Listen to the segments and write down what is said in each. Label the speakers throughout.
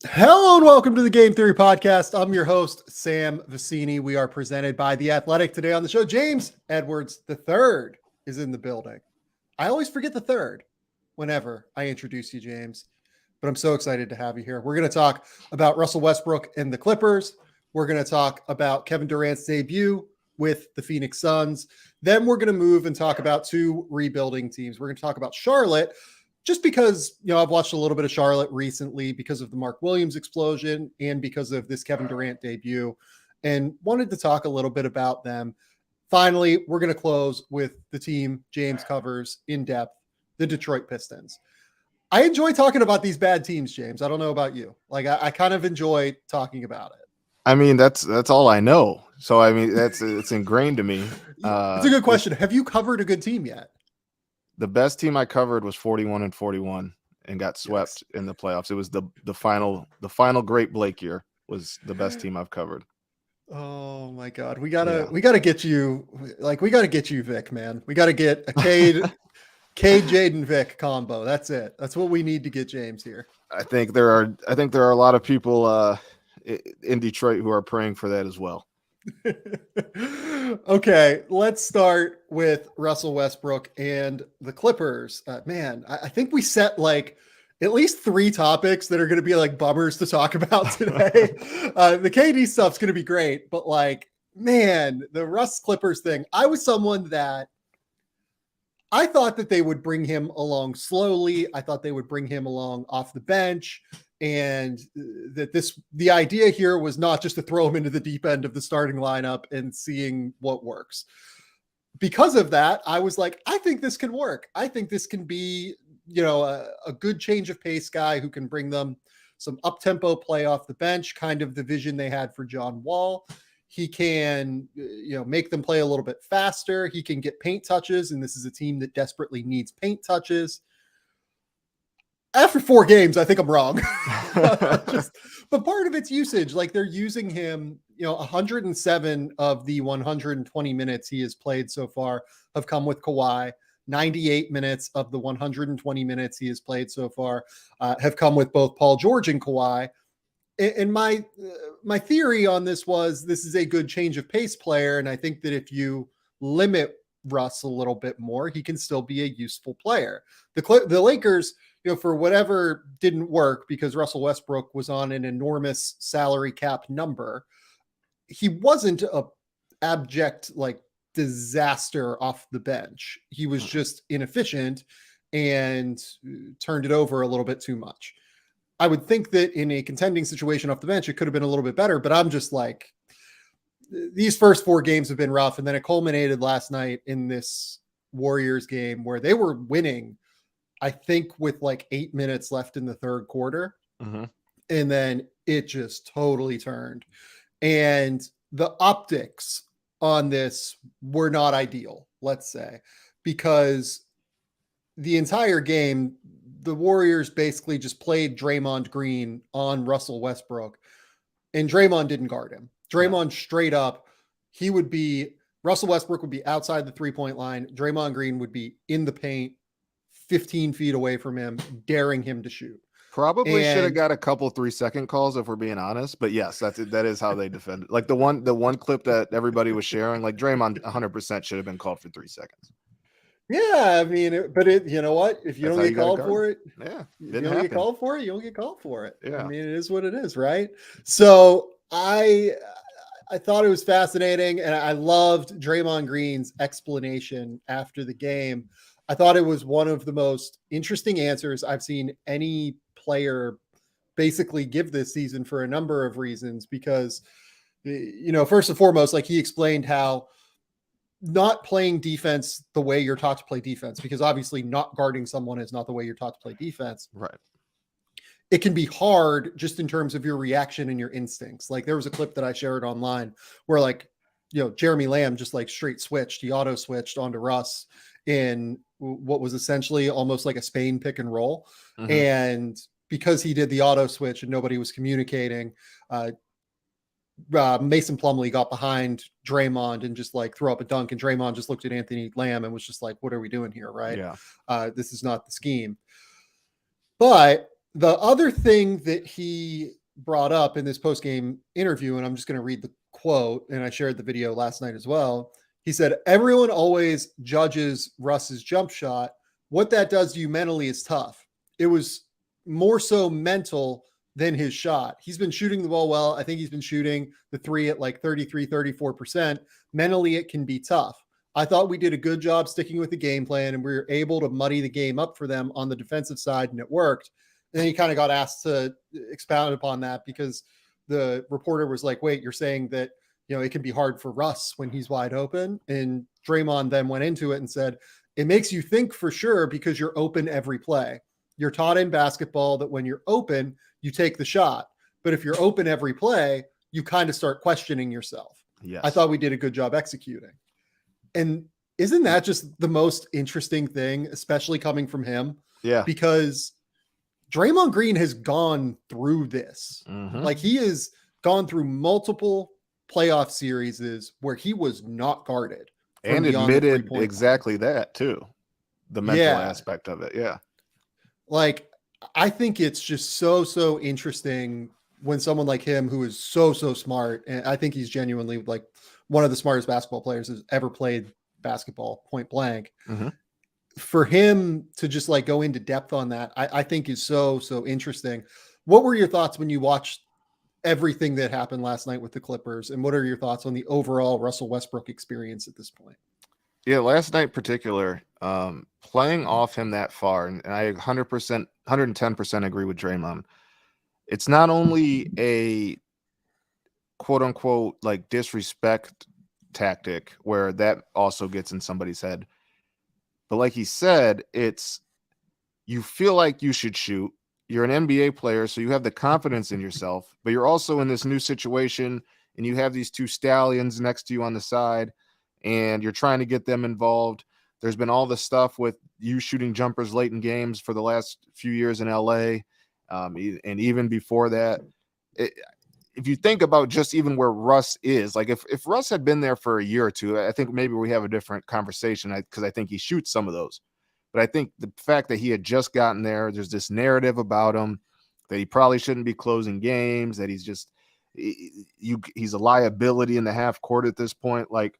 Speaker 1: Hello and welcome to the Game Theory Podcast. I'm your host, Sam Vicini. We are presented by The Athletic. Today on the show, James Edwards III is in the building. I always forget the third whenever I introduce you, James, but I'm so excited to have you here. We're going to talk about Russell Westbrook and the Clippers. We're going to talk about Kevin Durant's debut with the Phoenix Suns. Then we're going to move and talk about two rebuilding teams. We're going to talk about Charlotte, just because, I've watched a little bit of Charlotte recently because of the Mark Williams explosion and because of this Kevin Durant debut, and wanted to talk a little bit about them. Finally, we're going to close with the team James covers in depth, the Detroit Pistons. I enjoy talking about these bad teams, James. I don't know about you. I kind of enjoy talking about it.
Speaker 2: I mean, that's all I know. So, I mean, it's ingrained to me.
Speaker 1: It's a good question. Have you covered a good team yet?
Speaker 2: The best team I covered was 41-41 and got swept in the playoffs. It was the final Great Blake year was the best team I've covered.
Speaker 1: Oh my God. We gotta get you, Vic, man. We gotta get a Cade Jaden Vic combo. That's it. That's what we need to get James here.
Speaker 2: I think there are a lot of people in Detroit who are praying for that as well.
Speaker 1: Okay, let's start with Russell Westbrook and the Clippers. I think we set at least three topics that are going to be bummers to talk about today. The KD stuff's going to be great, but the Russ Clippers thing, I was someone that I thought that they would bring him along slowly. I thought they would bring him along off the bench. And that the idea here was not just to throw him into the deep end of the starting lineup and seeing what works. Because of that, I was like, I think this can work. I think this can be, a good change of pace guy who can bring them some up-tempo play off the bench, kind of the vision they had for John Wall. He can, make them play a little bit faster. He can get paint touches, and this is a team that desperately needs paint touches. After 4 games, I think I'm wrong. But part of it's usage. They're using him, 107 of the 120 minutes he has played so far have come with Kawhi. 98 minutes of the 120 minutes he has played so far have come with both Paul George and Kawhi. And my theory on this is a good change of pace player. And I think that if you limit Russ a little bit more, he can still be a useful player. The Lakers, for whatever didn't work because Russell Westbrook was on an enormous salary cap number, he wasn't a abject disaster off the bench. He was just inefficient and turned it over a little bit too much. I would think that in a contending situation off the bench, it could have been a little bit better, but I'm just these first 4 games have been rough. And then it culminated last night in this Warriors game where they were winning, I think, with 8 minutes left in the third quarter.
Speaker 2: Mm-hmm.
Speaker 1: And then it just totally turned. And the optics on this were not ideal, let's say, because the entire game, the Warriors basically just played Draymond Green on Russell Westbrook, and Draymond didn't guard him. Draymond straight up, Russell Westbrook would be outside the 3-point line. Draymond Green would be in the paint, 15 feet away from him, daring him to shoot.
Speaker 2: Probably should have got a couple 3-second calls if we're being honest, but yes, that is how they defended. The one clip that everybody was sharing, Draymond 100% should have been called for 3 seconds.
Speaker 1: Yeah, I mean, you know what? If you don't get called for it,
Speaker 2: you
Speaker 1: don't get called for it, you don't get called for it.
Speaker 2: Yeah.
Speaker 1: I mean, it is what it is, right? So I thought it was fascinating, and I loved Draymond Green's explanation after the game. I thought it was one of the most interesting answers I've seen any player basically give this season for a number of reasons, because, first and foremost, he explained how not playing defense the way you're taught to play defense, because obviously not guarding someone is not the way you're taught to play defense.
Speaker 2: Right.
Speaker 1: It can be hard just in terms of your reaction and your instincts. There was a clip that I shared online where Jeremy Lamb just straight switched. He auto switched onto Russ in what was essentially almost like a Spain pick and roll. Mm-hmm. And because he did the auto switch and nobody was communicating, Mason Plumlee got behind Draymond and just threw up a dunk, and Draymond just looked at Anthony Lamb and was just what are we doing here? Right.
Speaker 2: Yeah.
Speaker 1: This is not the scheme. But The other thing that he brought up in this post-game interview, and I'm just going to read the quote, and I shared the video last night as well. He said, everyone always judges Russ's jump shot. What that does to you mentally is tough. It was more so mental than his shot. He's been shooting the ball well. I think he's been shooting the three at like 33, 34%. Mentally, it can be tough. I thought we did a good job sticking with the game plan, and we were able to muddy the game up for them on the defensive side, and it worked. And then he kind of got asked to expound upon that because the reporter was like, wait, you're saying that, it can be hard for Russ when he's wide open. And Draymond then went into it and said, it makes you think for sure because you're open every play. You're taught in basketball that when you're open, you take the shot. But if you're open every play, you kind of start questioning yourself.
Speaker 2: Yes.
Speaker 1: I thought we did a good job executing. And isn't that just the most interesting thing, especially coming from him?
Speaker 2: Yeah.
Speaker 1: Because Draymond Green has gone through this.
Speaker 2: Mm-hmm.
Speaker 1: Like he has gone through multiple playoff series where he was not guarded.
Speaker 2: And admitted exactly that too. The mental aspect of it. Yeah.
Speaker 1: Like, I think it's just so interesting when someone like him, who is so smart, and I think he's genuinely like one of the smartest basketball players who's ever played basketball point blank.
Speaker 2: Mm-hmm.
Speaker 1: For him to just like go into depth on that, I think is so interesting. What were your thoughts when you watched everything that happened last night with the Clippers? And what are your thoughts on the overall Russell Westbrook experience at this point?
Speaker 2: Yeah, last night in particular, playing off him that far, and I 100%, 110% agree with Draymond. It's not only a quote unquote like disrespect tactic where that also gets in somebody's head, but like he said, it's you feel like you should shoot. You're an NBA player, so you have the confidence in yourself, but you're also in this new situation and you have these two stallions next to you on the side and you're trying to get them involved. There's been all this stuff with you shooting jumpers late in games for the last few years in LA. And even before that, if you think about just even where Russ is, like if Russ had been there for a year or two, I think maybe we have a different conversation because I think he shoots some of those. But I think the fact that he had just gotten there, there's this narrative about him that he probably shouldn't be closing games, that he's just he's a liability in the half court at this point. Like,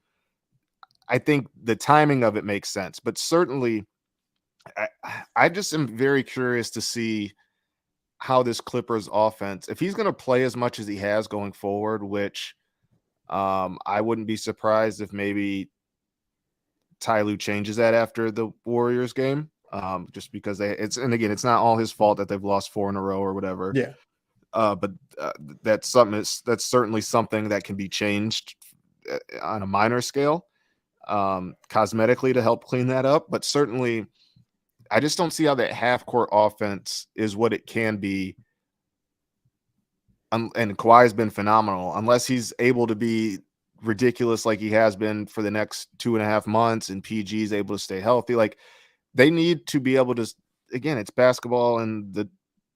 Speaker 2: I think the timing of it makes sense. But certainly, I just am very curious to see how this Clippers offense, if he's going to play as much as he has going forward, which I wouldn't be surprised if maybe Ty Lue changes that after the Warriors game, just because and again, it's not all his fault that they've lost 4 in a row or whatever.
Speaker 1: Yeah.
Speaker 2: But that's certainly something that can be changed on a minor scale, cosmetically to help clean that up. But certainly, I just don't see how that half court offense is what it can be. And Kawhi has been phenomenal unless he's able to be ridiculous like he has been for the next 2.5 months and PG is able to stay healthy. Like, they need to be able to, again, it's basketball in the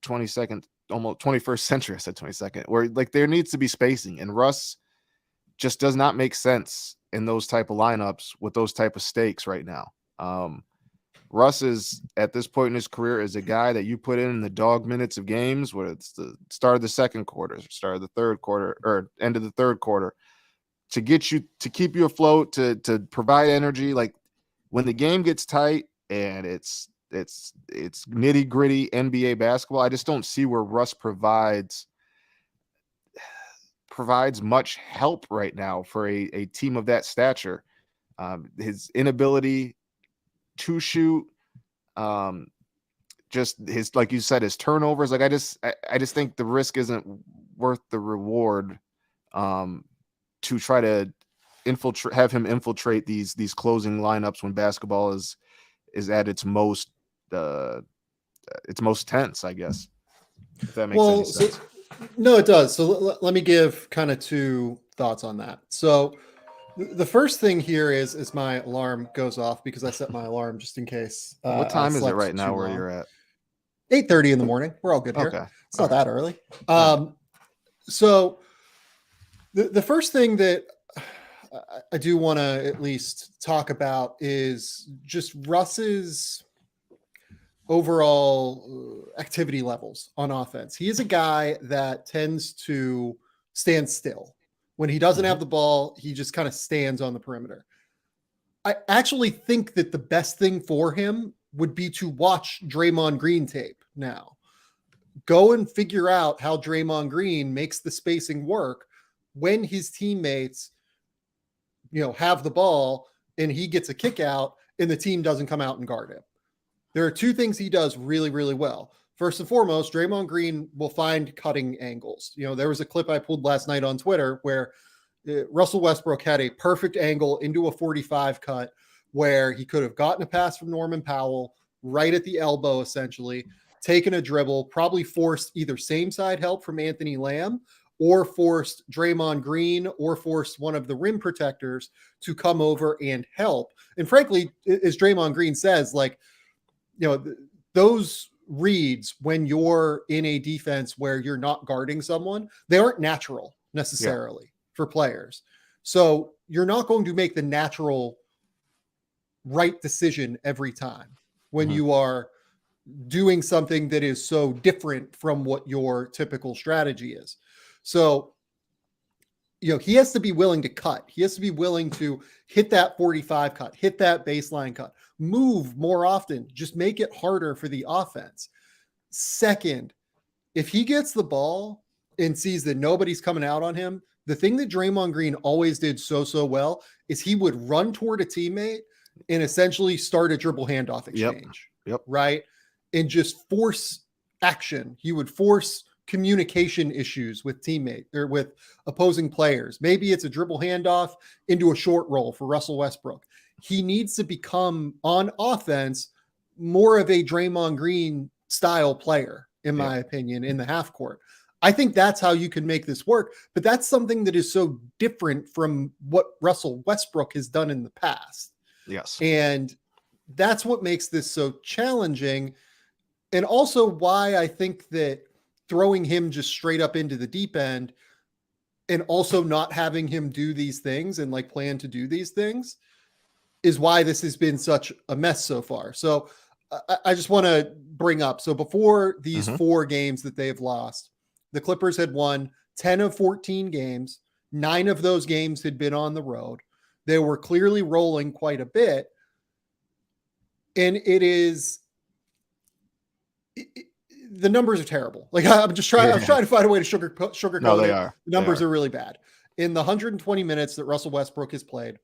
Speaker 2: 22nd, almost 21st century. I said 22nd, where like there needs to be spacing, and Russ just does not make sense in those type of lineups with those type of stakes right now. Russ is at this point in his career is a guy that you put in the dog minutes of games, whether it's the start of the second quarter, start of the third quarter, or end of the third quarter, to get you to keep you afloat, to provide energy. Like when the game gets tight and it's nitty gritty NBA basketball, I just don't see where Russ provides much help right now for a team of that stature. His inability to shoot, just his, like you said, his turnovers. Like I just think the risk isn't worth the reward. To try to have him infiltrate these closing lineups when basketball is at its most tense, I guess. If that makes any sense.
Speaker 1: No, it does. So let me give kind of 2 thoughts on that. So the first thing here is my alarm goes off because I set my alarm just in case.
Speaker 2: What time is it right now where you're at?
Speaker 1: 8:30 in the morning. We're all good here.
Speaker 2: Okay.
Speaker 1: It's not that early. So the first thing that I do want to at least talk about is just Russ's overall activity levels on offense. He is a guy that tends to stand still. When he doesn't have the ball, he just kind of stands on the perimeter. I actually think that the best thing for him would be to watch Draymond Green tape now. Go and figure out how Draymond Green makes the spacing work when his teammates, have the ball and he gets a kick out and the team doesn't come out and guard him. There are two things he does really, really well. First and foremost, Draymond Green will find cutting angles. There was a clip I pulled last night on Twitter where Russell Westbrook had a perfect angle into a 45 cut where he could have gotten a pass from Norman Powell right at the elbow, essentially, taken a dribble, probably forced either same side help from Anthony Lamb or forced Draymond Green or forced one of the rim protectors to come over and help. And frankly, as Draymond Green says, those reads when you're in a defense where you're not guarding someone, they aren't natural necessarily for players. So you're not going to make the natural right decision every time when you are doing something that is so different from what your typical strategy is. So, he has to be willing to cut. He has to be willing to hit that 45 cut, hit that baseline cut, move more often, just make it harder for the offense. Second, if he gets the ball and sees that nobody's coming out on him, the thing that Draymond Green always did so well is he would run toward a teammate and essentially start a dribble handoff exchange.
Speaker 2: Yep.
Speaker 1: Right. And just force action. He would force communication issues with teammates or with opposing players. Maybe it's a dribble handoff into a short roll for Russell Westbrook. He needs to become on offense more of a Draymond Green style player, in my opinion, in the half court. I think that's how you can make this work, but that's something that is so different from what Russell Westbrook has done in the past.
Speaker 2: Yes.
Speaker 1: And that's what makes this so challenging. And also why I think that throwing him just straight up into the deep end and also not having him do these things and plan to do these things is why this has been such a mess so far. So I just want to bring up, so before these 4 games that they've lost, the Clippers had won 10 of 14 games. 9 of those games had been on the road. They were clearly rolling quite a bit. And the numbers are terrible. I'm trying to find a way to sugarcoat
Speaker 2: No, they
Speaker 1: it.
Speaker 2: are.
Speaker 1: The numbers are really bad. In the 120 minutes that Russell Westbrook has played,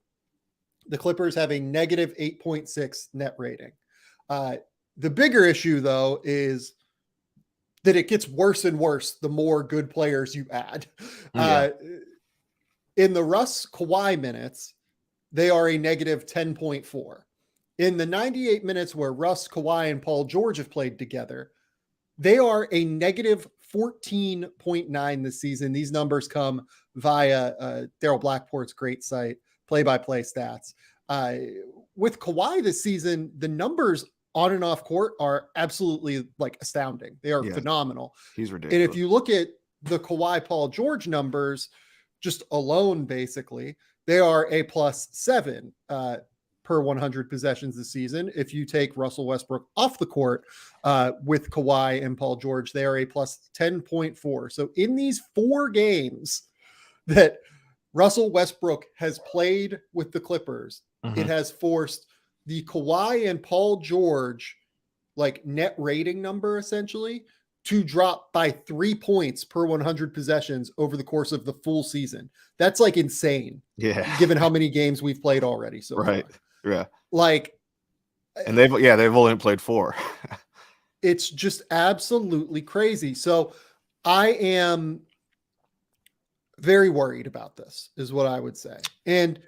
Speaker 1: the Clippers have a negative 8.6 net rating. The bigger issue, though, is that it gets worse and worse the more good players you add. In the Russ Kawhi minutes, they are a negative 10.4. In the 98 minutes where Russ, Kawhi, and Paul George have played together, they are a negative 14.9 this season. These numbers come via Daryl Blackport's great site, play-by-play stats. With Kawhi this season, the numbers on and off court are absolutely astounding. They are phenomenal.
Speaker 2: He's ridiculous.
Speaker 1: And if you look at the Kawhi Paul George numbers, just alone, basically, they are a +7 per 100 possessions this season. If you take Russell Westbrook off the court with Kawhi and Paul George, they are a +10.4. So in these 4 games that Russell Westbrook has played with the Clippers, it has forced the Kawhi and Paul George net rating number essentially to drop by 3 points per 100 possessions over the course of the full season. That's insane.
Speaker 2: Yeah.
Speaker 1: Given how many games we've played already. So
Speaker 2: right.
Speaker 1: Far.
Speaker 2: Yeah. And they've only played 4.
Speaker 1: It's just absolutely crazy. So I am very worried about this is what I would say. And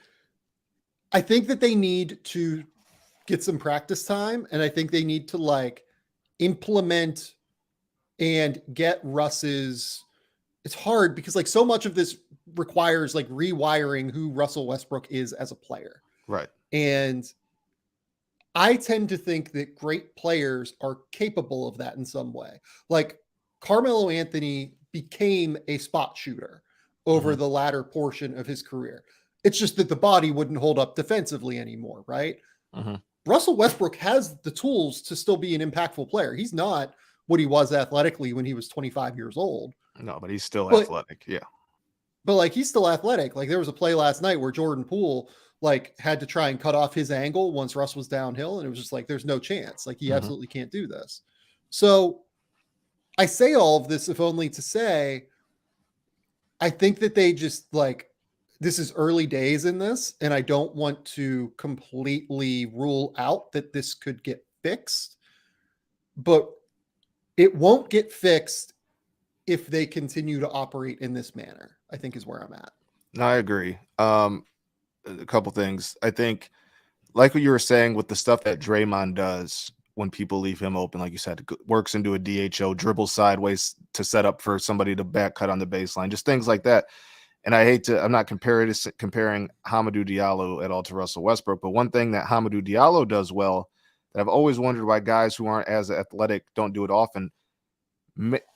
Speaker 1: I think that they need to get some practice time. And I think they need to implement and get Russ's, it's hard because so much of this requires rewiring who Russell Westbrook is as a player.
Speaker 2: Right.
Speaker 1: And I tend to think that great players are capable of that in some way. Carmelo Anthony became a spot shooter over the latter portion of his career. It's just that the body wouldn't hold up defensively anymore. Right. Russell Westbrook has the tools to still be an impactful player. He's not what he was athletically when he was 25 years old.
Speaker 2: No, but he's still
Speaker 1: But
Speaker 2: athletic. Yeah.
Speaker 1: but like he's still athletic. Like there was a play last night where Jordan Poole like had to try and cut off his angle once Russ was downhill, and it was just like there's no chance. Like he absolutely can't do this. So I say all of this if only to say I think that they just like this is early days in this, and I don't want to completely rule out that this could get fixed, but it won't get fixed if they continue to operate in this manner, I think is where I'm at.
Speaker 2: No, I agree. A couple things. I think, like what you were saying with the stuff that Draymond does when people leave him open, like you said, works into a DHO, dribbles sideways to set up for somebody to back cut on the baseline, just things like that. And I'm not comparing Hamidou Diallo at all to Russell Westbrook, but one thing that Hamidou Diallo does well that I've always wondered why guys who aren't as athletic don't do it often,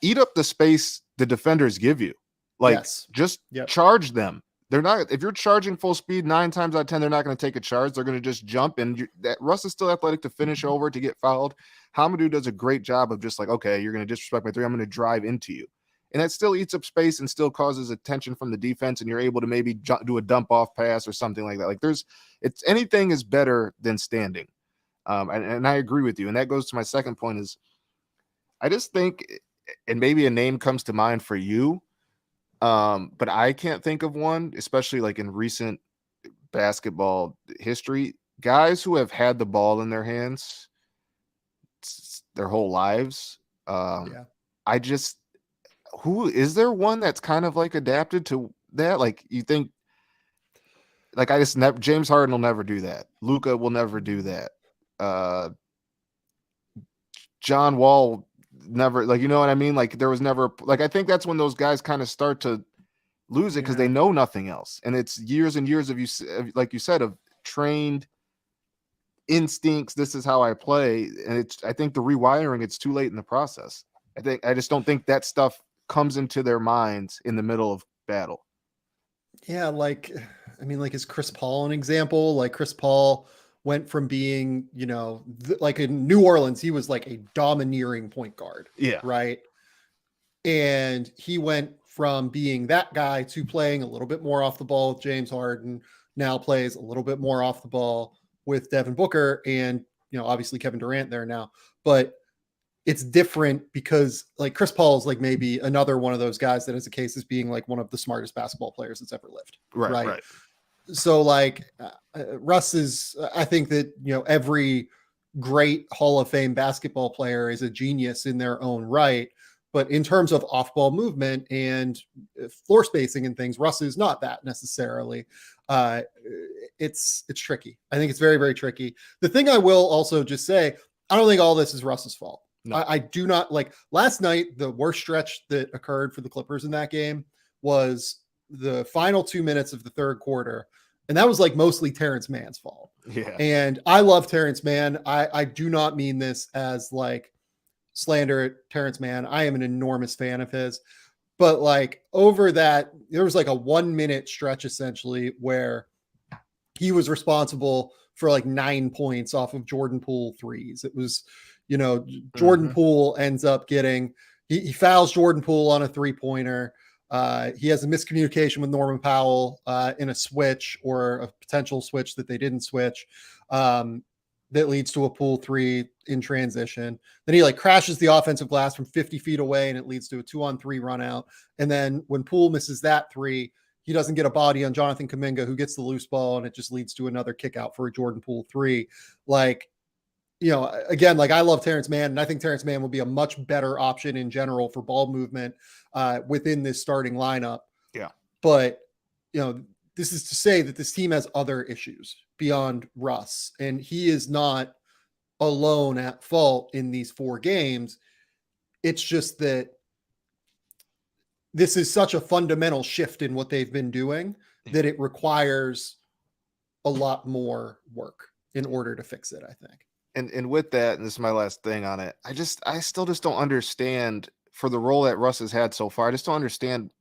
Speaker 2: eat up the space the defenders give you. Like, just charge them. They're not, if you're charging full speed 9 times out of 10, they're not going to take a charge. They're going to just jump. And Russ is still athletic to finish over, to get fouled. Hamidou does a great job of just like, okay, you're going to disrespect my 3. I'm going to drive into you. And that still eats up space and still causes attention from the defense. And you're able to maybe do a dump off pass or something like that. Like anything is better than standing. And I agree with you. And that goes to my second point is I just think, and maybe a name comes to mind for you, but I can't think of one, especially like in recent basketball history. Guys who have had the ball in their hands their whole lives. Who is there one that's kind of like adapted to that? Like you think, like James Harden will never do that. Luka will never do that. John Wall never, like, you know what I mean? Like there was never, like, I think that's when those guys kind of start to lose it because they know nothing else. And it's years and years of like you said, of trained instincts. This is how I play. And I think the rewiring, it's too late in the process. I just don't think that stuff comes into their minds in the middle of battle.
Speaker 1: Yeah. Like, I mean, like, is Chris Paul an example? Like Chris Paul went from being, like in New Orleans, he was like a domineering point guard.
Speaker 2: Yeah.
Speaker 1: Right. And he went from being that guy to playing a little bit more off the ball with James Harden, now plays a little bit more off the ball with Devin Booker and, obviously Kevin Durant there now, but it's different because like Chris Paul is like maybe another one of those guys that has a case as being like one of the smartest basketball players that's ever lived. Right. So like Russ is, I think that, every great Hall of Fame basketball player is a genius in their own right. But in terms of off-ball movement and floor spacing and things, Russ is not that necessarily. It's tricky. I think it's very, very tricky. The thing I will also just say, I don't think all this is Russ's fault. No. I do not like last night. The worst stretch that occurred for the Clippers in that game was the final 2 minutes of the third quarter. And that was like mostly Terrence Mann's fault.
Speaker 2: Yeah.
Speaker 1: And I love Terrence Mann. I do not mean this as like slander at Terrence Mann. I am an enormous fan of his. But like over that, there was like a 1 minute stretch essentially where he was responsible for like 9 points off of Jordan Poole threes. It was, Jordan Poole ends up getting, he fouls Jordan Poole on a 3-pointer. He has a miscommunication with Norman Powell in a switch or a potential switch that they didn't switch that leads to a Poole 3 in transition. Then he like crashes the offensive glass from 50 feet away and it leads to a 2-on-3 run out. And then when Poole misses that 3, he doesn't get a body on Jonathan Kuminga, who gets the loose ball, and it just leads to another kick out for a Jordan Poole 3. Like, again, like I love Terrence Mann, and I think Terrence Mann will be a much better option in general for ball movement within this starting lineup.
Speaker 2: Yeah.
Speaker 1: But, this is to say that this team has other issues beyond Russ, and he is not alone at fault in these 4 games. It's just that this is such a fundamental shift in what they've been doing that it requires a lot more work in order to fix it, I think.
Speaker 2: And with that, and this is my last thing on it, I still just don't understand, for the role that Russ has had so far, I just don't understand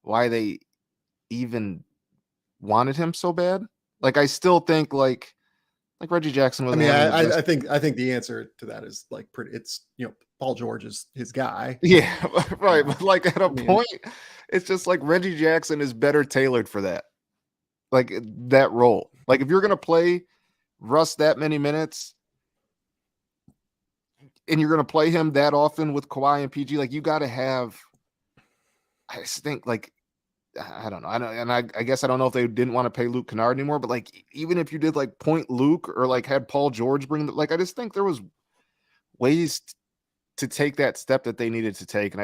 Speaker 2: why they even wanted him so bad. Like, I still think like Like Reggie Jackson was
Speaker 1: I mean,
Speaker 2: having the best.
Speaker 1: I think the answer to that is like pretty. It's Paul George is his guy.
Speaker 2: Yeah, right.
Speaker 1: Uh,
Speaker 2: But like at a
Speaker 1: I mean,
Speaker 2: point, it's just like Reggie Jackson is better tailored for that. Like that role. Like if you're gonna play Russ that many minutes and you're gonna play him that often with Kawhi and PG, like you gotta have. I just think like I don't know. I guess I don't know if they didn't want to pay Luke Kennard anymore, but like even if you did like point Luke or like had Paul George bring the, like I just think there was ways to take that step that they needed to take, and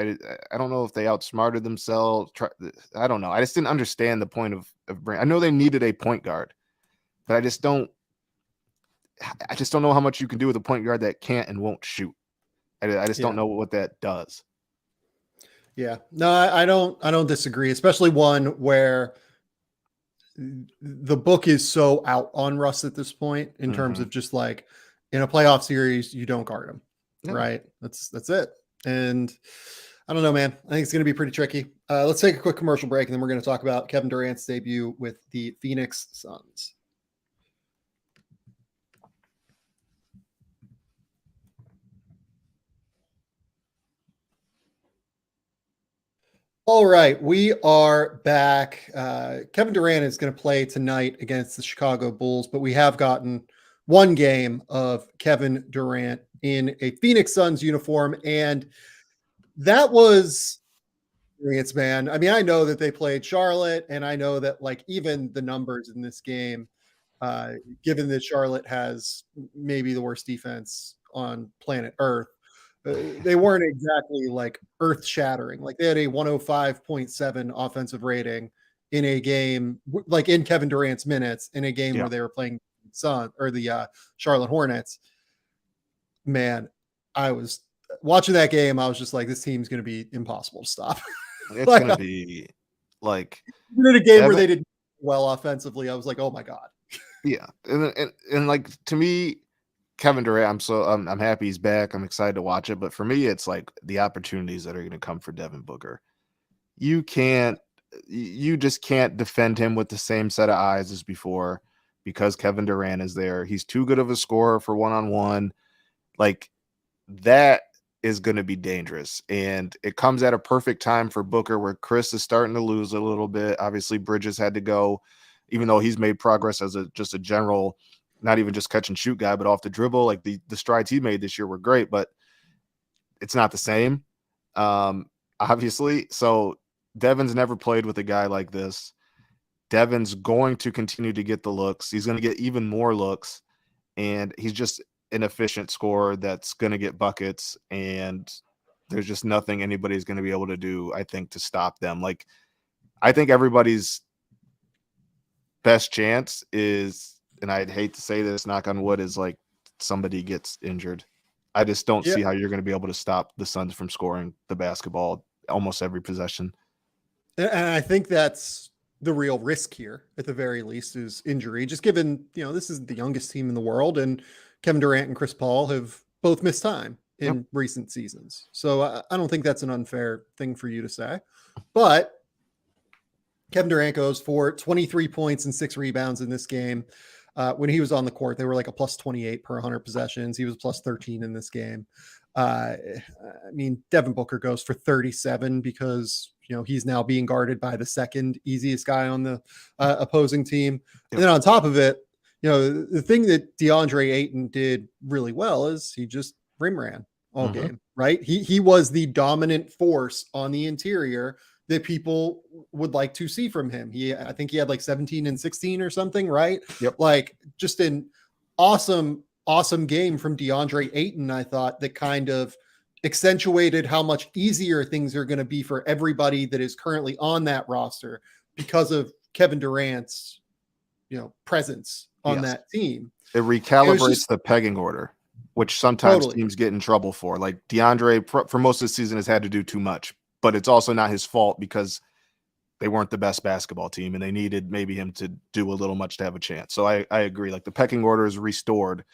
Speaker 2: I don't know if they outsmarted themselves. I don't know. I just didn't understand the point of I know they needed a point guard, but I just don't know how much you can do with a point guard that can't and won't shoot. I just don't know what that does.
Speaker 1: Yeah, no, I don't disagree, especially one where the book is so out on Russ at this point in terms of just like in a playoff series, you don't guard him, right? That's it. And I don't know, man. I think it's going to be pretty tricky. Let's take a quick commercial break, and then we're going to talk about Kevin Durant's debut with the Phoenix Suns. All right, we are back. Kevin Durant is going to play tonight against the Chicago Bulls, but we have gotten one game of Kevin Durant in a Phoenix Suns uniform, and that was experience, man. I mean, I know that they played Charlotte, and I know that like even the numbers in this game, given that Charlotte has maybe the worst defense on planet Earth, they weren't exactly like earth shattering. Like they had a 105.7 offensive rating in a game, like in Kevin Durant's minutes in a game where they were playing Sun or the Charlotte Hornets. Man, I was watching that game. I was just like, this team's going to be impossible to stop.
Speaker 2: It's
Speaker 1: like,
Speaker 2: going to be like
Speaker 1: in a game where they did well offensively. I was like, oh my God.
Speaker 2: Yeah. And like to me, Kevin Durant, I'm happy he's back. I'm excited to watch it. But for me, it's like the opportunities that are going to come for Devin Booker. You just can't defend him with the same set of eyes as before because Kevin Durant is there. He's too good of a scorer for one-on-one. Like that is going to be dangerous. And it comes at a perfect time for Booker where Chris is starting to lose a little bit. Obviously, Bridges had to go, even though he's made progress as just a general, not even just catch and shoot guy, but off the dribble. Like the strides he made this year were great, but it's not the same. Obviously. So Devin's never played with a guy like this. Devin's going to continue to get the looks. He's going to get even more looks, and he's just an efficient scorer that's going to get buckets, and there's just nothing anybody's going to be able to do, I think, to stop them. Like, I think everybody's best chance is, and I'd hate to say this, knock on wood, is like somebody gets injured. I just don't see how you're going to be able to stop the Suns from scoring the basketball almost every possession.
Speaker 1: And I think that's the real risk here, at the very least, is injury. Just given, this is the youngest team in the world, and Kevin Durant and Chris Paul have both missed time in recent seasons. So I don't think that's an unfair thing for you to say. But Kevin Durant goes for 23 points and 6 rebounds in this game. When he was on the court, they were like a plus 28 per 100 possessions. He was plus 13 in this game. I mean, Devin Booker goes for 37 because, he's now being guarded by the second easiest guy on the opposing team. And then on top of it, the thing that DeAndre Ayton did really well is he just rim ran all game, right? He was the dominant force on the interior that people would like to see from him. I think he had like 17 and 16 or something, right? Like just an awesome game from DeAndre Ayton, I thought, that kind of accentuated how much easier things are going to be for everybody that is currently on that roster because of Kevin Durant's, presence on that team.
Speaker 2: It recalibrates the pegging order, which sometimes teams get in trouble for. Like DeAndre, for most of the season, has had to do too much, but it's also not his fault because they weren't the best basketball team and they needed maybe him to do a little much to have a chance. So I agree. Like the pecking order is restored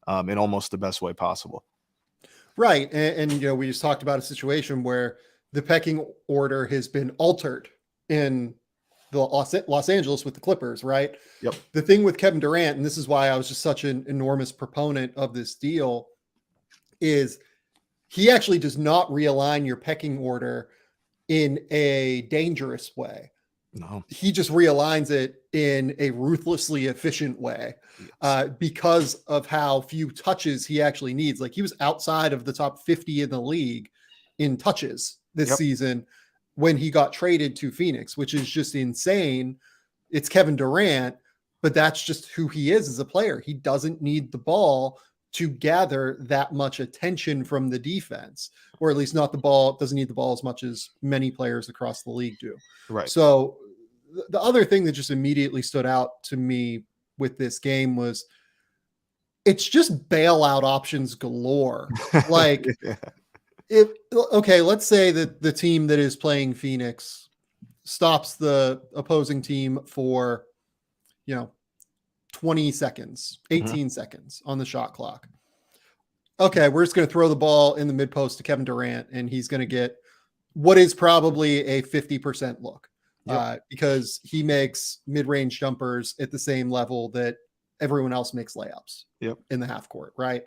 Speaker 2: in almost the best way possible.
Speaker 1: Right. And we just talked about a situation where the pecking order has been altered in to Los Angeles with the Clippers, right?
Speaker 2: Yep.
Speaker 1: The thing with Kevin Durant, and this is why I was just such an enormous proponent of this deal, is he actually does not realign your pecking order in a dangerous way.
Speaker 2: No.
Speaker 1: He just realigns it in a ruthlessly efficient way, because of how few touches he actually needs. Like, he was outside of the top 50 in the league in touches this season when he got traded to Phoenix, which is just insane. It's Kevin Durant, but that's just who he is as a player. He doesn't need the ball to gather that much attention from the defense, or at least not the ball, doesn't need the ball as much as many players across the league do.
Speaker 2: Right.
Speaker 1: So the other thing that just immediately stood out to me with this game was it's just bailout options galore. Like, let's say that the team that is playing Phoenix stops the opposing team for, 20 seconds, 18 seconds on the shot clock. Okay, we're just going to throw the ball in the mid post to Kevin Durant, and he's going to get what is probably a 50% look, because he makes mid-range jumpers at the same level that everyone else makes layups in the half court, right?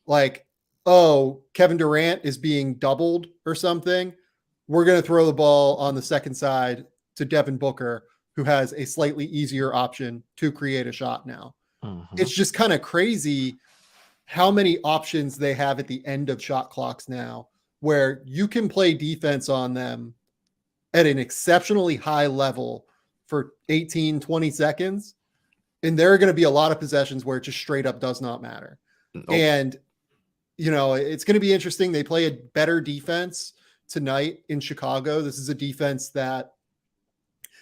Speaker 1: Like, oh, Kevin Durant is being doubled or something. We're going to throw the ball on the second side to Devin Booker, who has a slightly easier option to create a shot now. It's just kind of crazy how many options they have at the end of shot clocks now, where you can play defense on them at an exceptionally high level for 18, 20 seconds. And there are going to be a lot of possessions where it just straight up does not matter. Nope. And, it's going to be interesting. They play a better defense tonight in Chicago. This is a defense that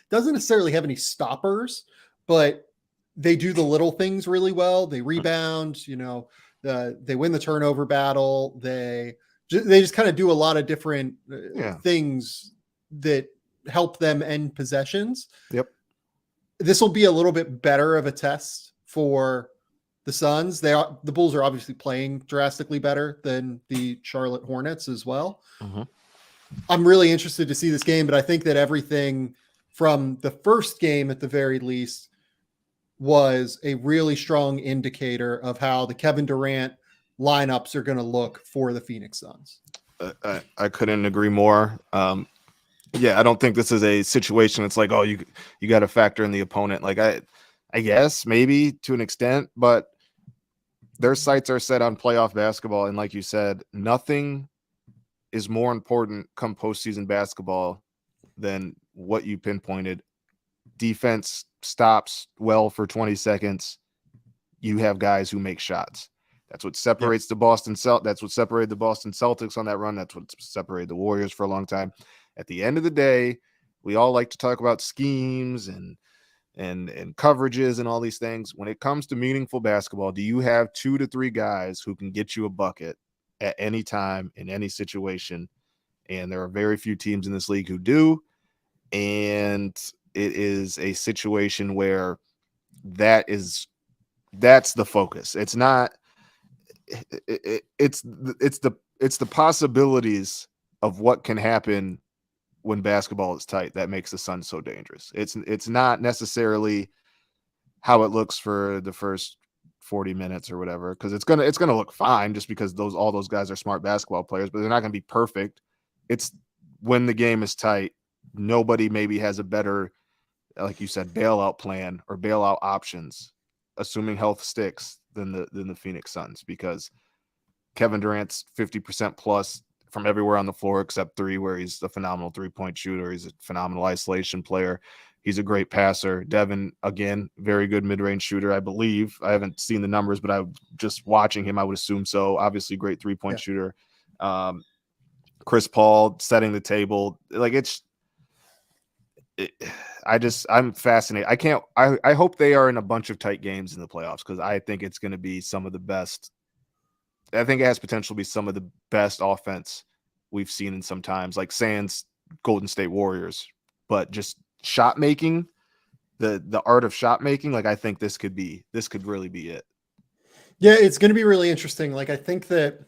Speaker 1: doesn't necessarily have any stoppers, but they do the little things really well. They rebound, they win the turnover battle. They just kind of do a lot of different things that help them end possessions. Yep. This will be a little bit better of a test for the Suns. The Bulls are obviously playing drastically better than the Charlotte Hornets as well. I'm really interested to see this game, but I think that everything from the first game at the very least was a really strong indicator of how the Kevin Durant lineups are going to look for the Phoenix Suns.
Speaker 2: I couldn't agree more. I don't think this is a situation. It's like, oh, you got to factor in the opponent. Like, I guess maybe to an extent, but their sights are set on playoff basketball. And like you said, nothing is more important come postseason basketball than what you pinpointed. Defense stops well for 20 seconds. You have guys who make shots. That's what separates the Boston Celtics. That's what separated the Boston Celtics on that run. That's what separated the Warriors for a long time. At the end of the day, we all like to talk about schemes and coverages and all these things. When it comes to meaningful basketball, do you have 2 to 3 guys who can get you a bucket at any time in any situation? And there are very few teams in this league who do. And it is a situation where that's the focus. It's not. It's the possibilities of what can happen when basketball is tight that makes the Suns so dangerous. It's not necessarily how it looks for the first 40 minutes or whatever, because it's gonna look fine just because all those guys are smart basketball players, but they're not gonna be perfect. It's when the game is tight, nobody maybe has a better, like you said, bailout plan or bailout options, assuming health sticks, than the Phoenix Suns, because Kevin Durant's 50% plus from everywhere on the floor except 3, where he's a phenomenal 3-point shooter. He's a phenomenal isolation player. He's a great passer. Devin, again, very good mid-range shooter, I believe. I haven't seen the numbers, but just watching him, I would assume so. Obviously, great 3-point shooter. Chris Paul setting the table. Like, I'm fascinated. I hope they are in a bunch of tight games in the playoffs, because I think it's going to be some of the best. I think it has potential to be some of the best offense we've seen in some times, like sans Golden State Warriors, but just shot making, the art of shot making. Like, I think this could really be it.
Speaker 1: Yeah, it's going to be really interesting. Like, I think that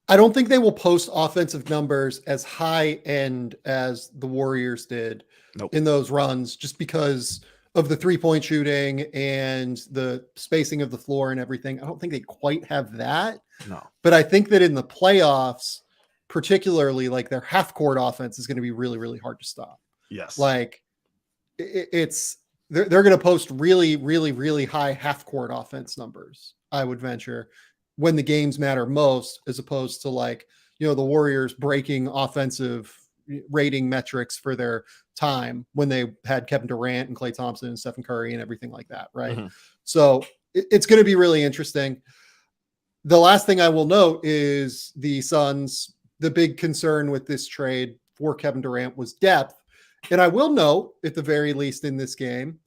Speaker 1: I don't think they will post offensive numbers as high end as the Warriors did in those runs, just because of the 3-point shooting and the spacing of the floor and everything. I don't think they quite have that.
Speaker 2: No.
Speaker 1: But I think that in the playoffs, particularly, like, their half court offense is going to be really, really hard to stop.
Speaker 2: Yes.
Speaker 1: Like, they're going to post really, really, really high half court offense numbers, I would venture, when the games matter most, as opposed to, like, the Warriors breaking offensive rating metrics for their time when they had Kevin Durant and Klay Thompson and Stephen Curry and everything like that. Right. Mm-hmm. So it's going to be really interesting. The last thing I will note is the Suns. The big concern with this trade for Kevin Durant was depth. And I will note, at the very least in this game,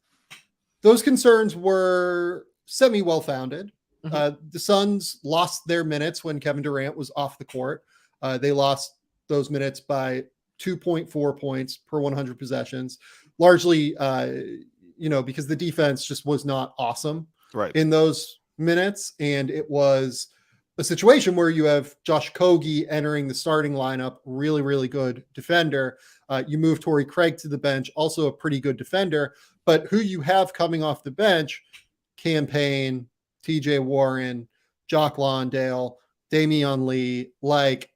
Speaker 1: those concerns were semi-well-founded. Mm-hmm. The Suns lost their minutes when Kevin Durant was off the court. They lost those minutes by 2.4 points per 100 possessions, largely, because the defense just was not awesome in those minutes. And it was a situation where you have Josh Okogie entering the starting lineup, really, really good defender. You move Torrey Craig to the bench, also a pretty good defender, but who you have coming off the bench, Cam Payne, TJ Warren, Jock Landale, Damian Lee, like,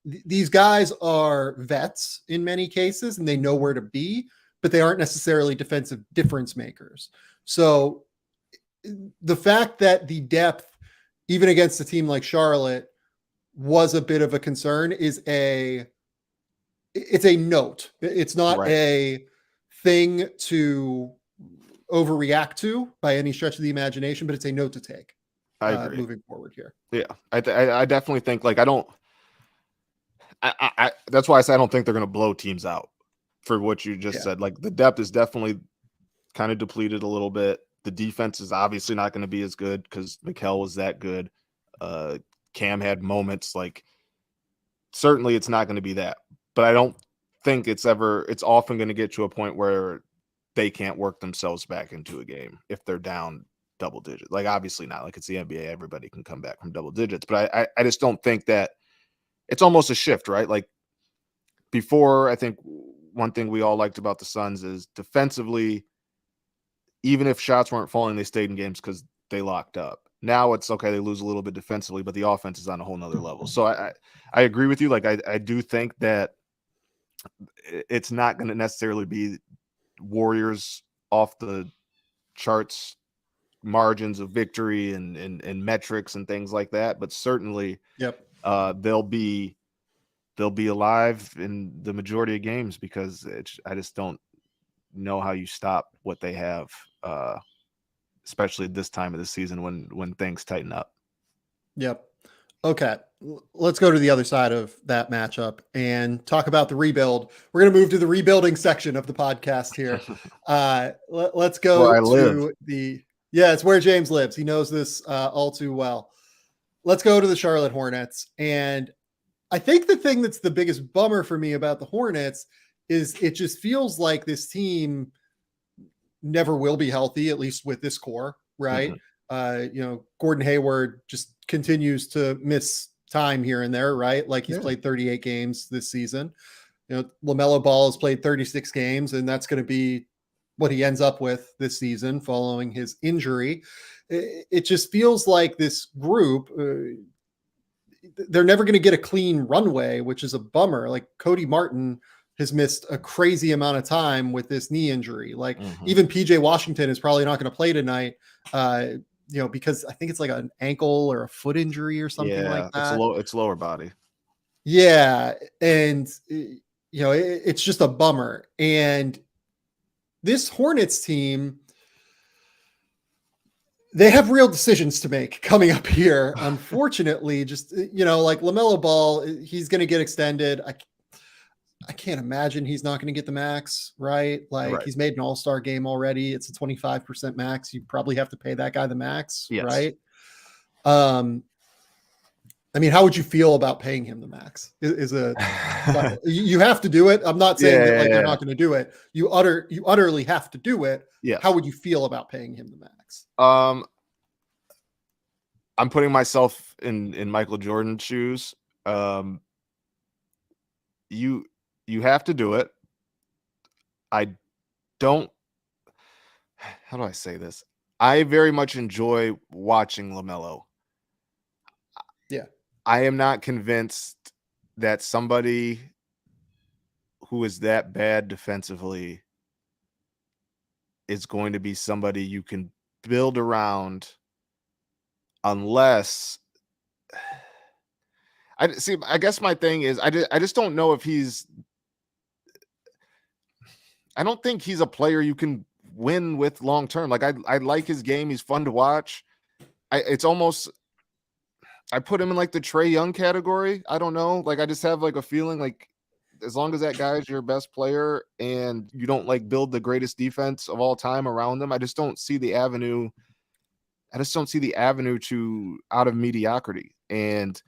Speaker 1: these guys are vets in many cases and they know where to be, but they aren't necessarily defensive difference makers. So the fact that the depth, even against a team like Charlotte, was a bit of a concern it's a note. It's not a thing to overreact to by any stretch of the imagination, but it's a note to take.
Speaker 2: I agree.
Speaker 1: Moving forward here.
Speaker 2: Yeah, I definitely think, like, that's why I say I don't think they're going to blow teams out for what you just said. Like, the depth is definitely kind of depleted a little bit. The defense is obviously not going to be as good because Mikal was that good. Cam had moments. Like, certainly it's not going to be that, but I don't think it's often going to get to a point where they can't work themselves back into a game if they're down double digits. Like, obviously not. Like, it's the NBA. Everybody can come back from double digits, but I just don't think that. It's almost a shift, right? Like, before, I think one thing we all liked about the Suns is defensively, even if shots weren't falling, they stayed in games because they locked up. Now it's okay, they lose a little bit defensively, but the offense is on a whole nother level. So I agree with you. Like, I do think that it's not going to necessarily be Warriors off the charts margins of victory and metrics and things like that, but certainly they'll be alive in the majority of games because I just don't know how you stop what they have, especially at this time of the season when things tighten up.
Speaker 1: Yep. Okay. Let's go to the other side of that matchup and talk about the rebuild. We're going to move to the rebuilding section of the podcast here. Let's go to it's where James lives. He knows this all too well. Let's go to the Charlotte Hornets. And I think the thing that's the biggest bummer for me about the Hornets is it just feels like this team never will be healthy, at least with this core, right? Mm-hmm. Gordon Hayward just continues to miss time here and there, right? Like, he's played 38 games this season. LaMelo Ball has played 36 games, and that's going to be what he ends up with this season following his injury. It just feels like this group, they're never going to get a clean runway, which is a bummer. Like, Cody Martin has missed a crazy amount of time with this knee injury. Like, even PJ Washington is probably not going to play tonight, because I think it's like an ankle or a foot injury or something like that.
Speaker 2: It's lower body.
Speaker 1: Yeah. And, it's just a bummer. And this Hornets team, they have real decisions to make coming up here. Unfortunately, just, like LaMelo Ball, he's going to get extended. I can't imagine he's not going to get the max, right? Like, he's made an all-star game already. It's a 25% max. You probably have to pay that guy the max, right? I mean, how would you feel about paying him the max? You have to do it. I'm not saying that you're not going to do it. You utterly have to do it.
Speaker 2: Yeah.
Speaker 1: How would you feel about paying him the max?
Speaker 2: I'm putting myself in Michael Jordan's shoes. You have to do it. I don't. How do I say this? I very much enjoy watching LaMelo.
Speaker 1: Yeah.
Speaker 2: I am not convinced that somebody who is that bad defensively is going to be somebody you can build around unless I see. I guess my thing is I just don't know if he's. I don't think he's a player you can win with long term. Like I like his game. He's fun to watch. It's almost I put him in like the Trae Young category. I don't know. Like I just have like a feeling like as long as that guy's your best player and you don't like build the greatest defense of all time around them, I just don't see the avenue. I just don't see the avenue to out of mediocrity. And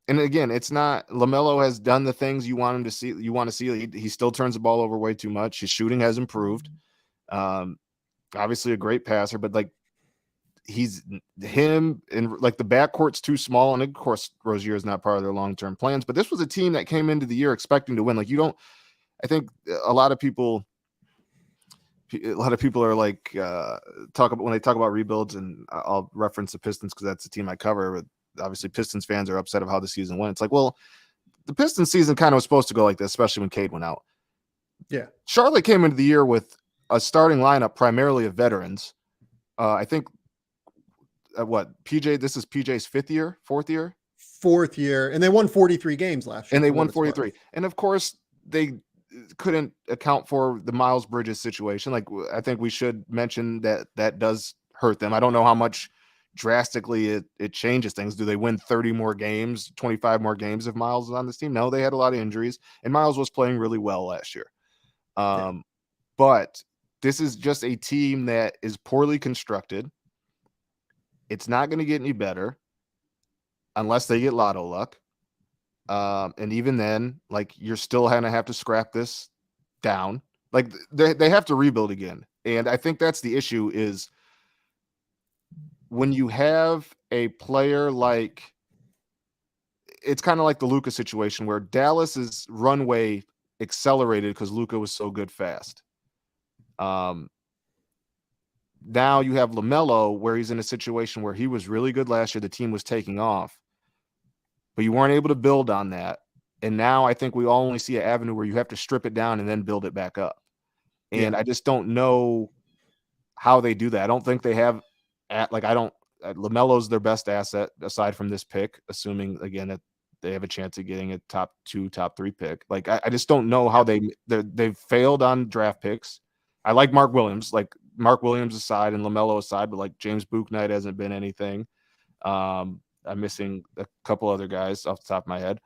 Speaker 2: again, it's not LaMelo has done the things you want him to see. You want to see he still turns the ball over way too much. His shooting has improved. Obviously a great passer, but like he's him and like the backcourt's too small. And of course, Rozier is not part of their long-term plans, but this was a team that came into the year expecting to win. Like I think a lot of people are like when they talk about rebuilds, and I'll reference the Pistons because that's the team I cover. But obviously, Pistons fans are upset of how the season went. It's like, well, the Pistons season kind of was supposed to go like this, especially when Cade went out.
Speaker 1: Yeah,
Speaker 2: Charlotte came into the year with a starting lineup primarily of veterans. I think PJ. This is PJ's fourth year,
Speaker 1: and they won 43 games last year.
Speaker 2: And they won 43, and of course they couldn't account for the Miles Bridges situation. Like I think we should mention that does hurt them. I don't know how much drastically it changes things. Do they win 30 more games, 25 more games if Miles is on this team? No, they had a lot of injuries, and Miles was playing really well last year. But this is just a team that is poorly constructed. It's not going to get any better unless they get lotto luck. And even then, like you're still going to have to scrap this down. Like they have to rebuild again. And I think that's the issue is when you have a player like it's kind of like the Luka situation where Dallas's runway accelerated because Luka was so good fast. Now you have LaMelo where he's in a situation where he was really good last year. The team was taking off, but you weren't able to build on that. And now I think we all only see an avenue where you have to strip it down and then build it back up. And I just don't know how they do that. I don't think they have LaMelo's their best asset aside from this pick, assuming again that they have a chance of getting a top 2, top 3 pick. Like I just don't know how they've failed on draft picks. I like Mark Williams aside and LaMelo aside, but like James Bouknight hasn't been anything. I'm missing a couple other guys off the top of my head.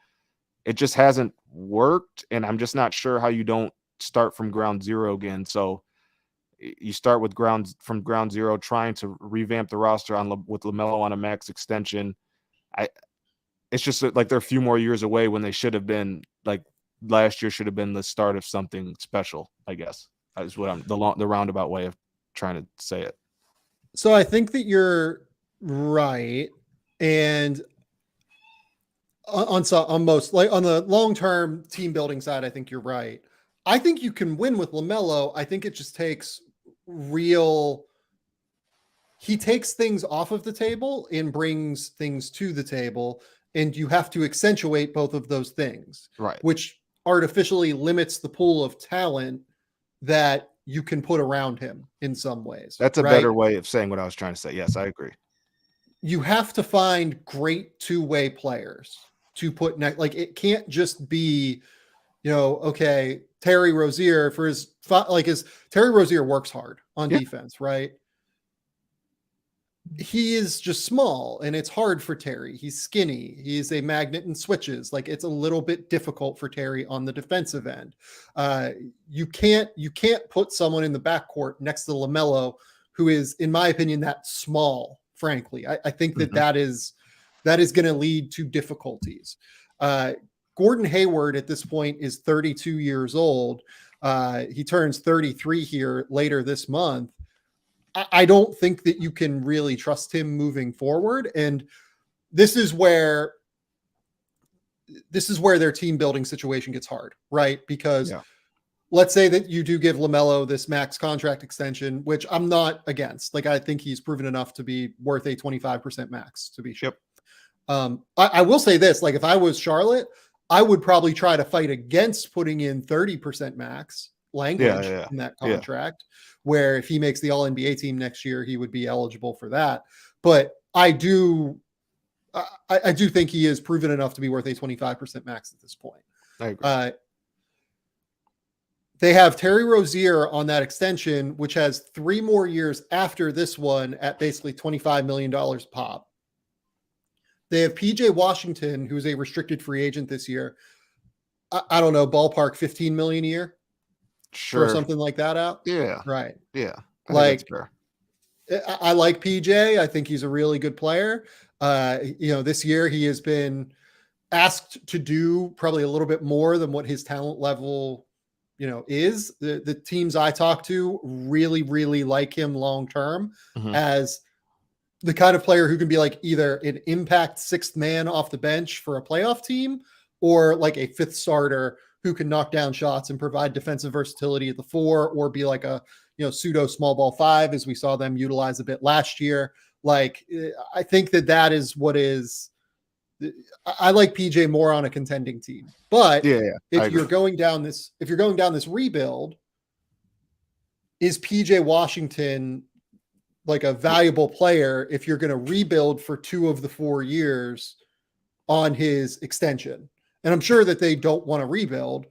Speaker 2: It just hasn't worked, and I'm just not sure how you don't start from ground zero again. So you start with ground zero, trying to revamp the roster with LaMelo on a max extension. It's just like they're a few more years away when they should have been like last year should have been the start of something special, I guess. Is what the roundabout way of trying to say it.
Speaker 1: So I think that you're right. And on most, like on the long-term team building side, I think you're right. I think you can win with LaMelo. I think it just takes he takes things off of the table and brings things to the table. And you have to accentuate both of those things,
Speaker 2: right?
Speaker 1: Which artificially limits the pool of talent that you can put around him in some ways.
Speaker 2: That's a better way of saying what I was trying to say. Yes, I agree.
Speaker 1: You have to find great two-way players to put next. Like it can't just be, okay, Terry Rozier Terry Rozier works hard on defense, right? He is just small and it's hard for Terry. He's skinny. He's a magnet and switches. Like it's a little bit difficult for Terry on the defensive end. You can't put someone in the backcourt next to LaMelo, who is, in my opinion, that small, frankly. I think that is going to lead to difficulties. Gordon Hayward at this point is 32 years old. He turns 33 here later this month. I don't think that you can really trust him moving forward. And this is where their team building situation gets hard, right? Because let's say that you do give LaMelo this max contract extension, which I'm not against. Like, I think he's proven enough to be worth a 25% max, to be sure. I will say this, like, if I was Charlotte, I would probably try to fight against putting in 30% max language in that contract, where if he makes the All-NBA team next year, he would be eligible for that. But I do think he is proven enough to be worth a 25% max at this point.
Speaker 2: I agree.
Speaker 1: They have Terry Rozier on that extension, which has 3 more years after this one at basically $25 million pop. They have PJ Washington, who's a restricted free agent this year. I don't know, ballpark $15 million a year.
Speaker 2: Sure.
Speaker 1: Or something like that out.
Speaker 2: Yeah.
Speaker 1: Right.
Speaker 2: Yeah.
Speaker 1: Like, I like PJ. I think he's a really good player. This year he has been asked to do probably a little bit more than what his talent level, is. The teams I talk to really, really like him long-term as the kind of player who can be like either an impact 6th man off the bench for a playoff team or like a 5th starter who can knock down shots and provide defensive versatility at the 4, or be like a, pseudo small ball 5, as we saw them utilize a bit last year. Like, I think that is what is, I like PJ more on a contending team, but if you're going down this rebuild, is PJ Washington like a valuable player if you're going to rebuild for 2 of the 4 years on his extension? And I'm sure that they don't want to rebuild.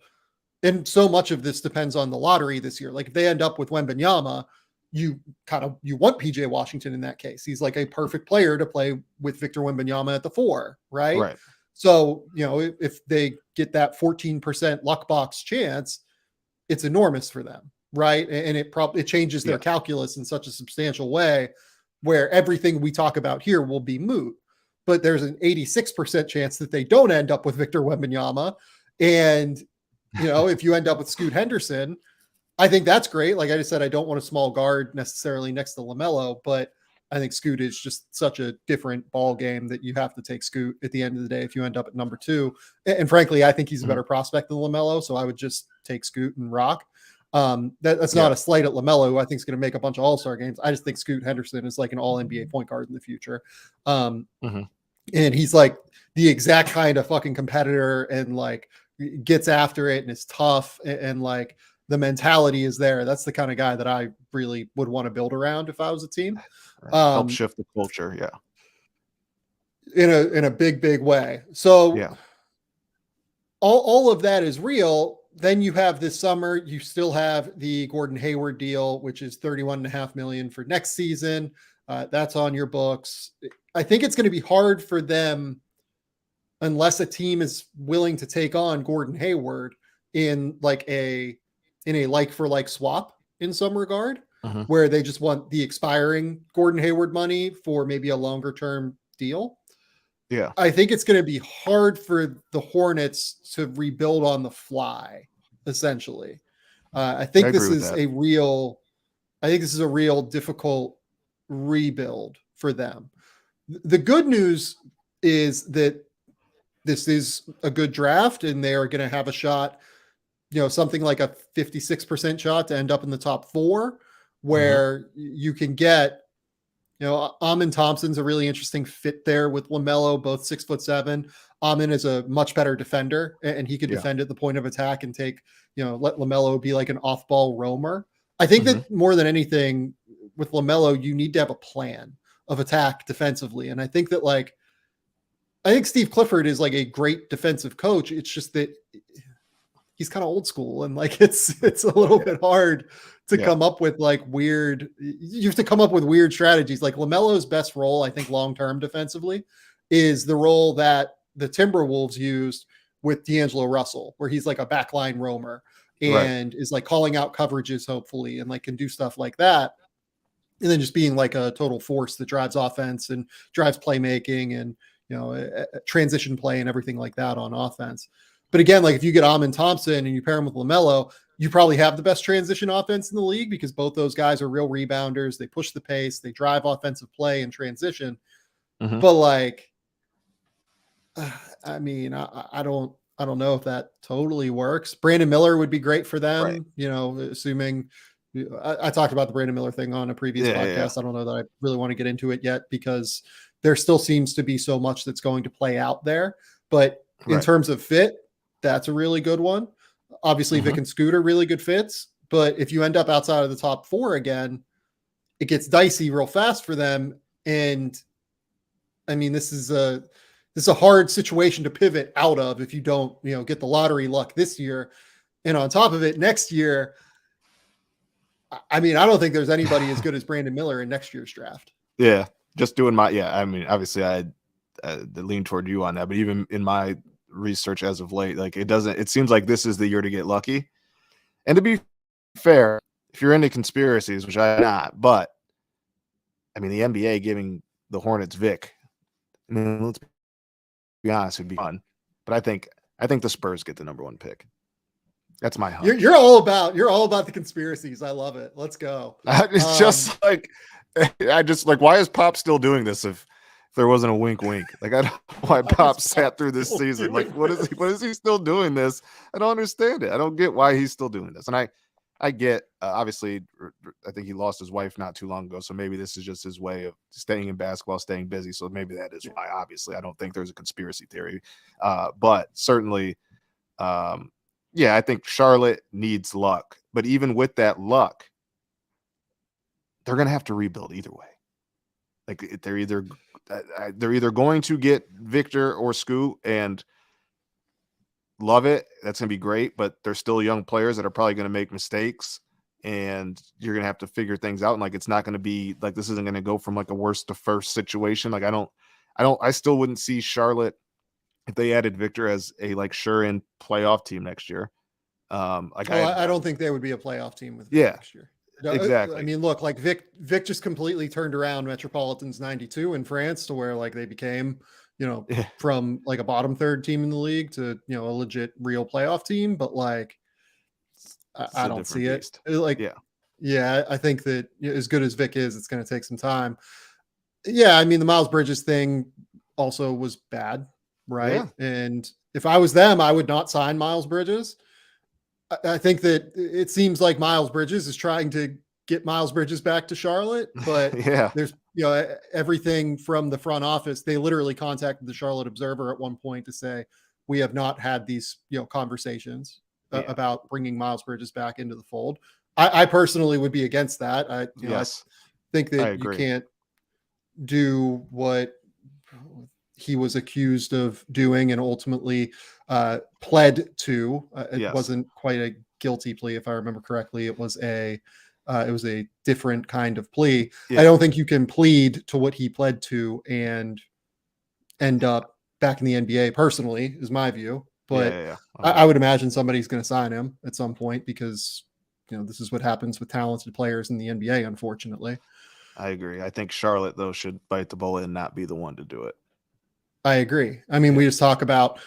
Speaker 1: And so much of this depends on the lottery this year. Like, if they end up with Wembanyama, you want PJ Washington in that case. He's like a perfect player to play with Victor Wembanyama at the 4, right?
Speaker 2: Right.
Speaker 1: So, if they get that 14% luck box chance, it's enormous for them, right? And it changes their calculus in such a substantial way where everything we talk about here will be moot. But there's an 86% chance that they don't end up with Victor Wembanyama. And, if you end up with Scoot Henderson, I think that's great. Like I just said, I don't want a small guard necessarily next to LaMelo, but I think Scoot is just such a different ball game that you have to take Scoot at the end of the day if you end up at number 2. And frankly, I think he's a better prospect than LaMelo, so I would just take Scoot and rock. That's not a slight at LaMelo, who I think is going to make a bunch of all-star games. I just think Scoot Henderson is like an all-NBA point guard in the future. And he's like the exact kind of fucking competitor and like gets after it and is tough and like the mentality is there. That's the kind of guy that I really would want to build around if I was a team.
Speaker 2: Help shift the culture.
Speaker 1: In a big, big way. So all of that is real. Then you have this summer, you still have the Gordon Hayward deal, which is $31.5 million for next season. That's on your books. I think it's going to be hard for them unless a team is willing to take on Gordon Hayward in a like for like swap in some regard, where they just want the expiring Gordon Hayward money for maybe a longer term deal. I think it's going to be hard for the Hornets to rebuild on the fly, essentially. I think this is a real difficult rebuild for them. The good news is that this is a good draft and they are going to have a shot, something like a 56% shot to end up in the top 4, where you can get, Amin Thompson's a really interesting fit there with LaMelo, both 6'7". Amin is a much better defender and he could defend at the point of attack and take, let LaMelo be like an off-ball roamer. I think that more than anything with LaMelo, you need to have a plan of attack defensively. And I think that I think Steve Clifford is like a great defensive coach. It's just that he's kind of old school and it's a little bit hard to come up with you have to come up with weird strategies. Like LaMelo's best role, I think long-term defensively, is the role that the Timberwolves used with D'Angelo Russell, where he's like a backline roamer and is like calling out coverages, hopefully, and can do stuff like that. And then just being like a total force that drives offense and drives playmaking and, transition play and everything like that on offense. But again, if you get Amin Thompson and you pair him with LaMelo, you probably have the best transition offense in the league because both those guys are real rebounders. They push the pace, they drive offensive play and transition.
Speaker 2: Mm-hmm.
Speaker 1: But like, I mean, I don't know if that totally works. Brandon Miller would be great for them,
Speaker 2: Right.
Speaker 1: you know, assuming I talked about the Brandon Miller thing on a previous podcast. I don't know that I really want to get into it yet because there still seems to be so much that's going to play out there. But in terms of fit, that's a really good one. Obviously, Vic and Scooter, really good fits. But if you end up outside of the top 4 again, it gets dicey real fast for them. And I mean, this is a hard situation to pivot out of if you don't, you know, get the lottery luck this year. And on top of it, next year, I mean, I don't think there's anybody as good as Brandon Miller in next year's draft.
Speaker 2: Yeah. Just doing my, I mean, obviously I lean toward you on that, but even in my research as of late, like it seems like this is the year to get lucky. And to be fair, if you're into conspiracies, which I'm not, but I mean, the NBA giving the Hornets Vic, I mean, let's be honest, it'd be fun. But I think the Spurs get the number 1 pick. That's my hunch.
Speaker 1: You're all about the conspiracies. I love it. Let's go.
Speaker 2: It's just like why is Pop still doing this if there wasn't a wink? Like, I don't know why Pop sat through this season. Like, what is he still doing this? I don't understand it. I don't get why he's still doing this. And I get, obviously, I think he lost his wife not too long ago. So maybe this is just his way of staying in basketball, staying busy. So maybe that is why. Obviously, I don't think there's a conspiracy theory. But certainly, I think Charlotte needs luck. But even with that luck, they're going to have to rebuild either way. Like, they're either going to get Victor or Scoot and love it. That's going to be great, but they're still young players that are probably going to make mistakes, and you're going to have to figure things out. And like, it's not going to be like, this isn't going to go from like a worst to first situation. Like, I still wouldn't see Charlotte if they added Victor as a like sure in playoff team next year.
Speaker 1: I don't think they would be a playoff team with Vic next year.
Speaker 2: Exactly.
Speaker 1: I mean, look, like Vic just completely turned around Metropolitans 92 in France to where like they became, you know, from like a bottom third team in the league to, you know, a legit real playoff team. But like, I don't see it. Like, I think that as good as Vic is, it's going to take some time. Yeah. I mean, the Miles Bridges thing also was bad. Right. Yeah. And if I was them, I would not sign Miles Bridges. I think that it seems like Miles Bridges is trying to get Miles Bridges back to Charlotte, but there's, you know, everything from the front office. They literally contacted the Charlotte Observer at one point to say, we have not had these, you know, conversations about bringing Miles Bridges back into the fold. I personally would be against that. I think that you can't do what he was accused of doing and ultimately pled to. It wasn't quite a guilty plea, if I remember correctly. It was a different kind of plea. I don't think you can plead to what he pled to and end up back in the NBA. Personally, is my view. But I would imagine somebody's going to sign him at some point because, you know, this is what happens with talented players in the NBA, unfortunately.
Speaker 2: I agree. I think Charlotte, though, should bite the bullet and not be the one to do it.
Speaker 1: I agree. I mean, we talk about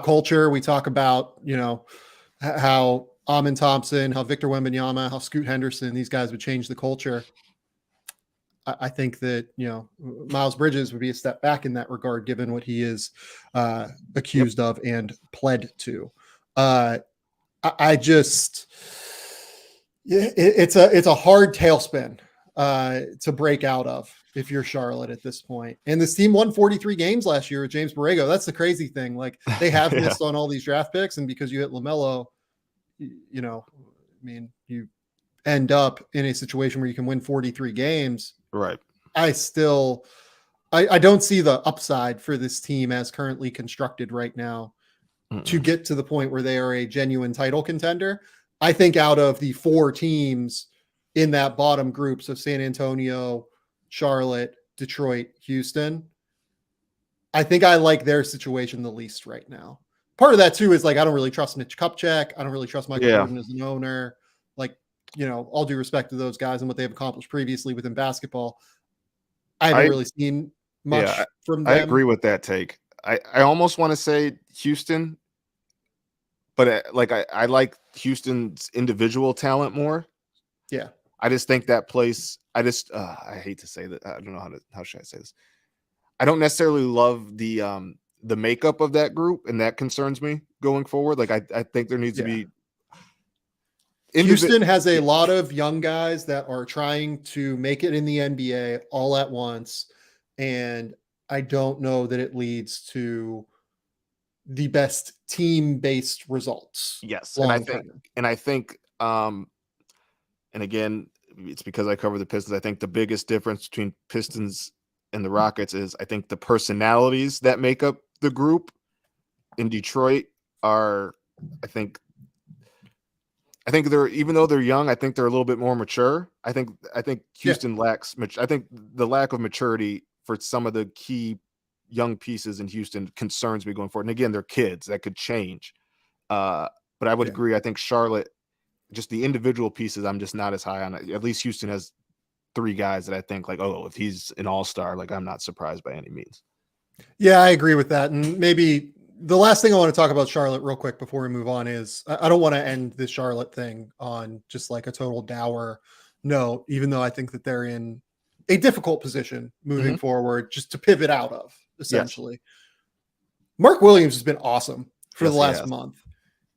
Speaker 1: culture. We talk about, you know, how Amin Thompson, how Victor Wembanyama, how Scoot Henderson, these guys would change the culture. I think that, you know, Miles Bridges would be a step back in that regard, given what he is accused of and pled to. It's a hard tailspin to break out of if you're Charlotte at this point. And this team won 43 games last year with James Borrego. That's the crazy thing. Like, they have missed on all these draft picks, and because you hit LaMelo, you know, I mean, you end up in a situation where you can win 43 games.
Speaker 2: Right.
Speaker 1: I don't see the upside for this team as currently constructed right now to get to the point where they are a genuine title contender. I think out of the 4 teams in that bottom group, so San Antonio, Charlotte, Detroit, Houston, I think I like their situation the least right now. Part of that too is like, I don't really trust Mitch Kupchak. I don't really trust Michael Jordan as an owner. Like, you know, all due respect to those guys and what they've accomplished previously within basketball, I haven't really seen much from them.
Speaker 2: I agree with that take. I almost want to say Houston, but I like Houston's individual talent more.
Speaker 1: Yeah.
Speaker 2: I just think that place. I hate to say that. I don't know how should I say this. I don't necessarily love the makeup of that group, and that concerns me going forward. Like I think there needs to be.
Speaker 1: Houston has a lot of young guys that are trying to make it in the NBA all at once, and I don't know that it leads to the best team-based results.
Speaker 2: Yes,
Speaker 1: long
Speaker 2: and I think, and again, it's because I cover the Pistons. I think the biggest difference between Pistons and the Rockets is I think the personalities that make up the group in Detroit are, I think they're, even though they're young, I think they're a little bit more mature. I think Houston lacks. I think the lack of maturity for some of the key young pieces in Houston concerns me going forward. And again, they're kids that could change. But I would agree. I think Charlotte, just the individual pieces, I'm just not as high on it. At least Houston has 3 guys that I think like, oh, if he's an all-star, like I'm not surprised by any means.
Speaker 1: Yeah, I agree with that. And maybe the last thing I want to talk about Charlotte real quick before we move on is I don't want to end this Charlotte thing on just like a total dour note, even though I think that they're in a difficult position moving forward, just to pivot out of, essentially. Yes. Mark Williams has been awesome for the last month.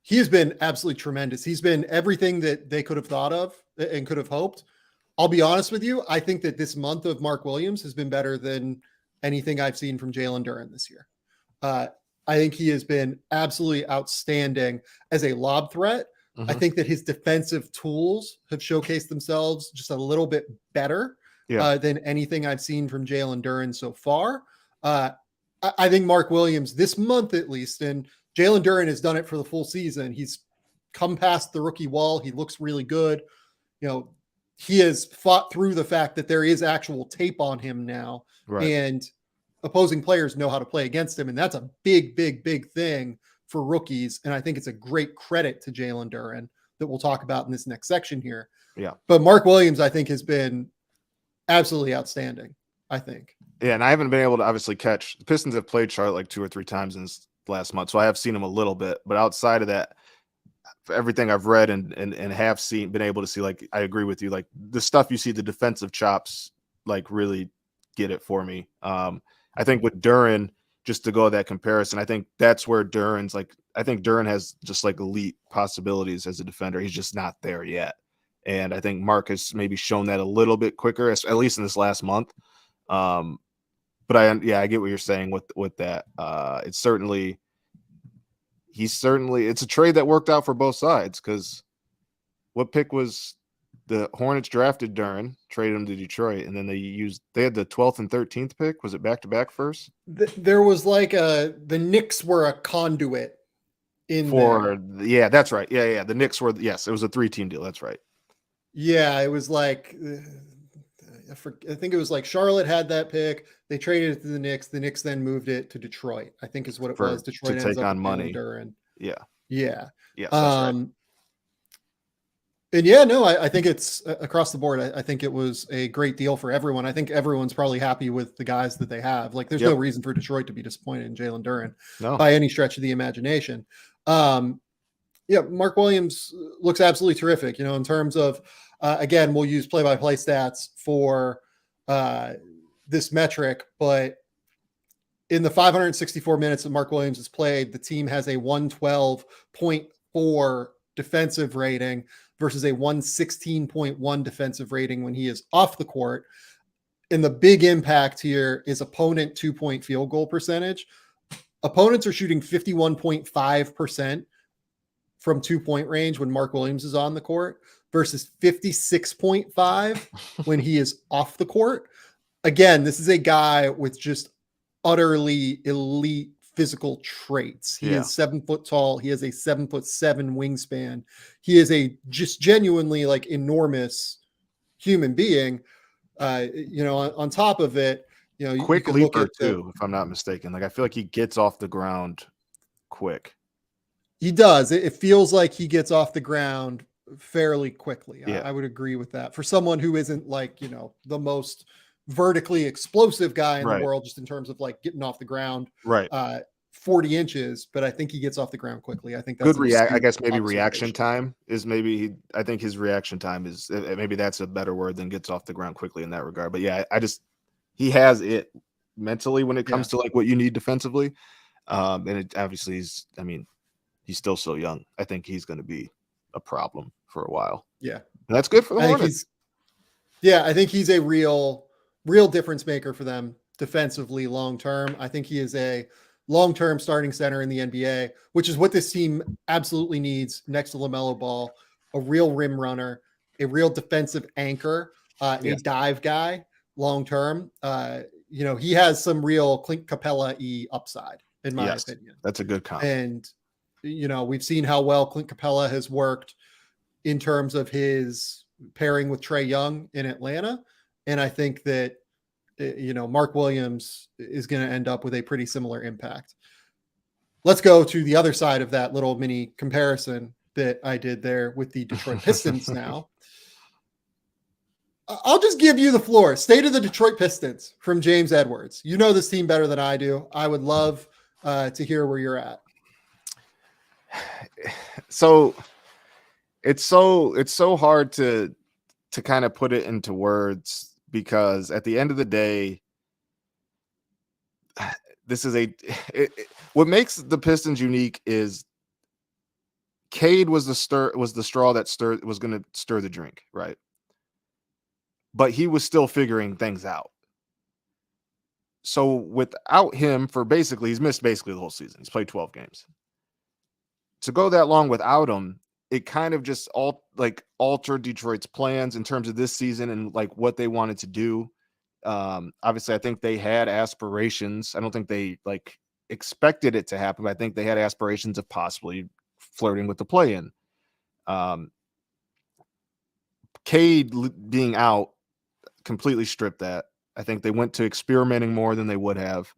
Speaker 1: He has been absolutely tremendous. He's been everything that they could have thought of and could have hoped. I'll be honest with you. I think that this month of Mark Williams has been better than anything I've seen from Jalen Durant this year. I think he has been absolutely outstanding as a lob threat. I think that his defensive tools have showcased themselves just a little bit better than anything I've seen from Jalen Durant so far. I think Mark Williams this month, at least, and Jalen Durant has done it for the full season. He's come past the rookie wall. He looks really good. You know, he has fought through the fact that there is actual tape on him now, and opposing players know how to play against him. And that's a big, big, big thing for rookies. And I think it's a great credit to Jalen Durant that we'll talk about in this next section here.
Speaker 2: Yeah.
Speaker 1: But Mark Williams, I think, has been absolutely outstanding, I think.
Speaker 2: Yeah, and I haven't been able to obviously catch. The Pistons have played Charlotte like 2 or 3 times in this last month, so I have seen them a little bit. But outside of that, for everything I've read and have seen, been able to see, like, I agree with you. Like, the stuff you see, the defensive chops, like, really get it for me. I think with Durant, just to go that comparison, I think that's where Durant's like, I think Durant has just like elite possibilities as a defender. He's just not there yet. And I think Mark has maybe shown that a little bit quicker, at least in this last month. But I get what you're saying with that. It's a trade that worked out for both sides, because what pick was the Hornets drafted Durant, traded him to Detroit, and then they had the 12th and 13th pick. Was it back-to-back first?
Speaker 1: There was like the Knicks were a conduit in there.
Speaker 2: Yeah, that's right. Yeah. The Knicks were, yes, it was a 3-team deal. That's right.
Speaker 1: Yeah, it was like, I think it was like Charlotte had that pick. They traded it to the Knicks. The Knicks then moved it to Detroit, I think is what it was. Detroit
Speaker 2: to take on money.
Speaker 1: Durant.
Speaker 2: Yeah.
Speaker 1: Yes,
Speaker 2: that's right.
Speaker 1: And I think it's across the board. I think it was a great deal for everyone. I think everyone's probably happy with the guys that they have. Like, there's no reason for Detroit to be disappointed in Jalen Durant by any stretch of the imagination. Mark Williams looks absolutely terrific, in terms of, again, we'll use play-by-play stats for this metric, but in the 564 minutes that Mark Williams has played, the team has a 112.4 defensive rating versus a 116.1 defensive rating when he is off the court. And the big impact here is opponent 2-point field goal percentage. Opponents are shooting 51.5% from 2-point range when Mark Williams is on the court versus 56.5 when he is off the court. Again, this is a guy with just utterly elite physical traits. He is 7 foot tall. He has a 7'7" wingspan. He is a just genuinely like enormous human being. On top of it,
Speaker 2: quick leaper too, if I'm not mistaken. Like, I feel like he gets off the ground quick.
Speaker 1: He does. It feels like he gets off the ground fairly quickly.
Speaker 2: Yeah.
Speaker 1: I would agree with that. For someone who isn't like, the most vertically explosive guy in the world, just in terms of like getting off the ground.
Speaker 2: Right.
Speaker 1: 40 inches, but I think he gets off the ground quickly. I think that's
Speaker 2: Good
Speaker 1: an
Speaker 2: react. I
Speaker 1: astute
Speaker 2: guess maybe reaction
Speaker 1: observation.
Speaker 2: time is maybe. I think his reaction time is maybe that's a better word than gets off the ground quickly in that regard. But yeah, he has it mentally when it comes to like what you need defensively. And it obviously he's still so young. I think he's going to be a problem for a while.
Speaker 1: Yeah.
Speaker 2: And that's good for the Hornets.
Speaker 1: I think he's a real difference maker for them defensively long term. I think he is a long-term starting center in the NBA, which is what this team absolutely needs next to LaMelo Ball, a real rim runner, a real defensive anchor, a dive guy long-term. He has some real Clint Capella-y upside, in my opinion.
Speaker 2: That's a good comp.
Speaker 1: And, we've seen how well Clint Capella has worked in terms of his pairing with Trae Young in Atlanta. And I think that, Mark Williams is going to end up with a pretty similar impact. Let's go to the other side of that little mini comparison that I did there with the Detroit Pistons now. I'll just give you the floor. State of the Detroit Pistons from James Edwards. You know this team better than I do. I would love to hear where you're at.
Speaker 2: So it's so hard to kind of put it into words, because at the end of the day, this is what makes the Pistons unique is Cade was the straw that was going to stir the drink, right? But he was still figuring things out. So without him he's missed basically the whole season. He's played 12 games. To go that long without him, it kind of just altered Detroit's plans in terms of this season and like what they wanted to do. Obviously, I think they had aspirations. I don't think they expected it to happen, but I think they had aspirations of possibly flirting with the play-in. Cade being out completely stripped that. I think they went to experimenting more than they would have.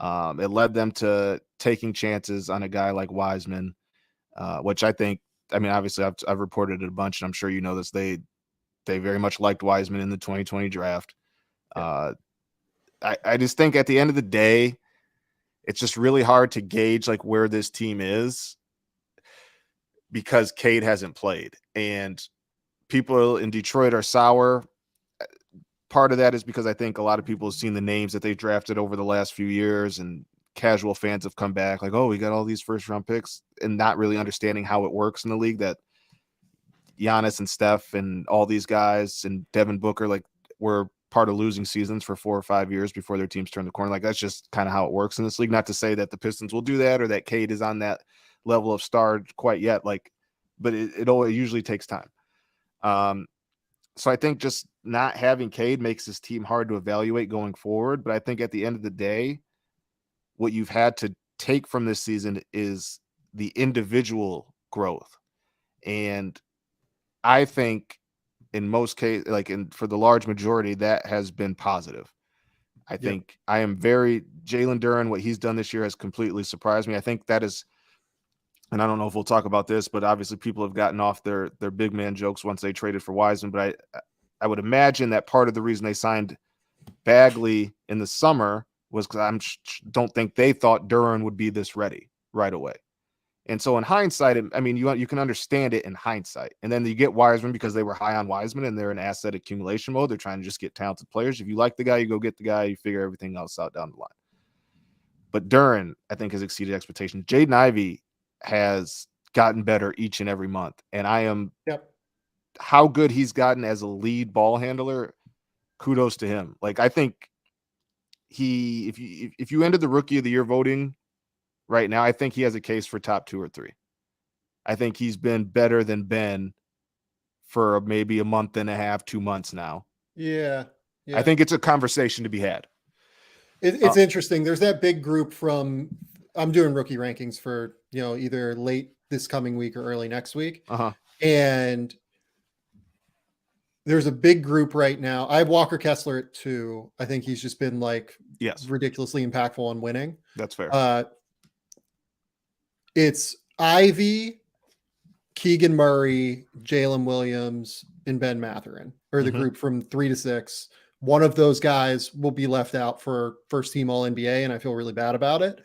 Speaker 2: It led them to taking chances on a guy like Wiseman, which I think, obviously I've reported it a bunch, and I'm sure you know this. They very much liked Wiseman in the 2020 draft. I just think at the end of the day, it's just really hard to gauge where this team is because Cade hasn't played, and people in Detroit are sour. Part of that is because I think a lot of people have seen the names that they drafted over the last few years, and casual fans have come back oh, we got all these first round picks, and not really understanding how it works in the league, that Giannis and Steph and all these guys and Devin Booker were part of losing seasons for 4 or 5 years before their teams turn the corner. That's just kind of how it works in this league. Not to say that the Pistons will do that or that Cade is on that level of star quite yet, but it usually takes time. So I think just not having Cade makes this team hard to evaluate going forward. But I think at the end of the day, what you've had to take from this season is the individual growth. And I think in most cases, for the large majority, that has been positive. I think I am Jalen Duren, what he's done this year has completely surprised me. I think that is, and I don't know if we'll talk about this, but obviously people have gotten off their big man jokes once they traded for Wiseman. But I would imagine that part of the reason they signed Bagley in the summer was because I don't think they thought Duren would be this ready right away. And so in hindsight, you can understand it in hindsight. And then you get Wiseman because they were high on Wiseman and they're in asset accumulation mode. They're trying to just get talented players. If you like the guy, you go get the guy, you figure everything else out down the line. But Duren, I think, has exceeded expectations. Jaden Ivey has gotten better each and every month. And I am how good he's gotten as a lead ball handler. Kudos to him. I think if you ended the rookie of the year voting right now, I think he has a case for top 2 or 3. I think he's been better than Ben for maybe a month and a half, 2 months now.
Speaker 1: Yeah.
Speaker 2: I think it's a conversation to be had.
Speaker 1: It's interesting. There's that big group I'm doing rookie rankings for, either late this coming week or early next week. And there's a big group right now. I have Walker Kessler at 2. I think he's just been ridiculously impactful on winning.
Speaker 2: That's fair.
Speaker 1: It's Ivy, Keegan Murray, Jalen Williams, and Ben Mathurin, or the group from 3 to 6. One of those guys will be left out for first team All NBA, and I feel really bad about it.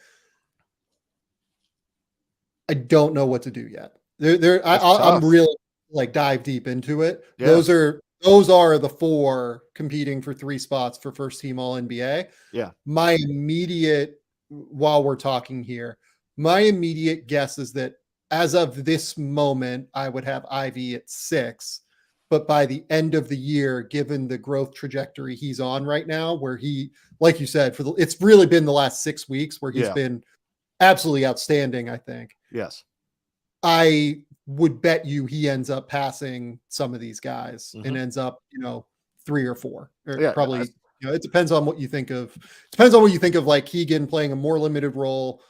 Speaker 1: I don't know what to do yet.
Speaker 2: It's
Speaker 1: I'm
Speaker 2: tough.
Speaker 1: really like dive deep into it.
Speaker 2: Yeah.
Speaker 1: Those are the four competing for 3 spots for first team All NBA.
Speaker 2: Yeah.
Speaker 1: My immediate, while we're talking here, my immediate guess is that as of this moment, I would have Ivy at 6. But by the end of the year, given the growth trajectory he's on right now, where he, like you said, it's really been the last 6 weeks where he's
Speaker 2: Yeah.
Speaker 1: been absolutely outstanding, I think.
Speaker 2: Yes.
Speaker 1: I would bet you he ends up passing some of these guys and
Speaker 2: Mhm.
Speaker 1: ends up, 3 or 4, or
Speaker 2: Yeah.
Speaker 1: probably, it depends on what you think of. Depends on what you think of, like Keegan playing a more limited role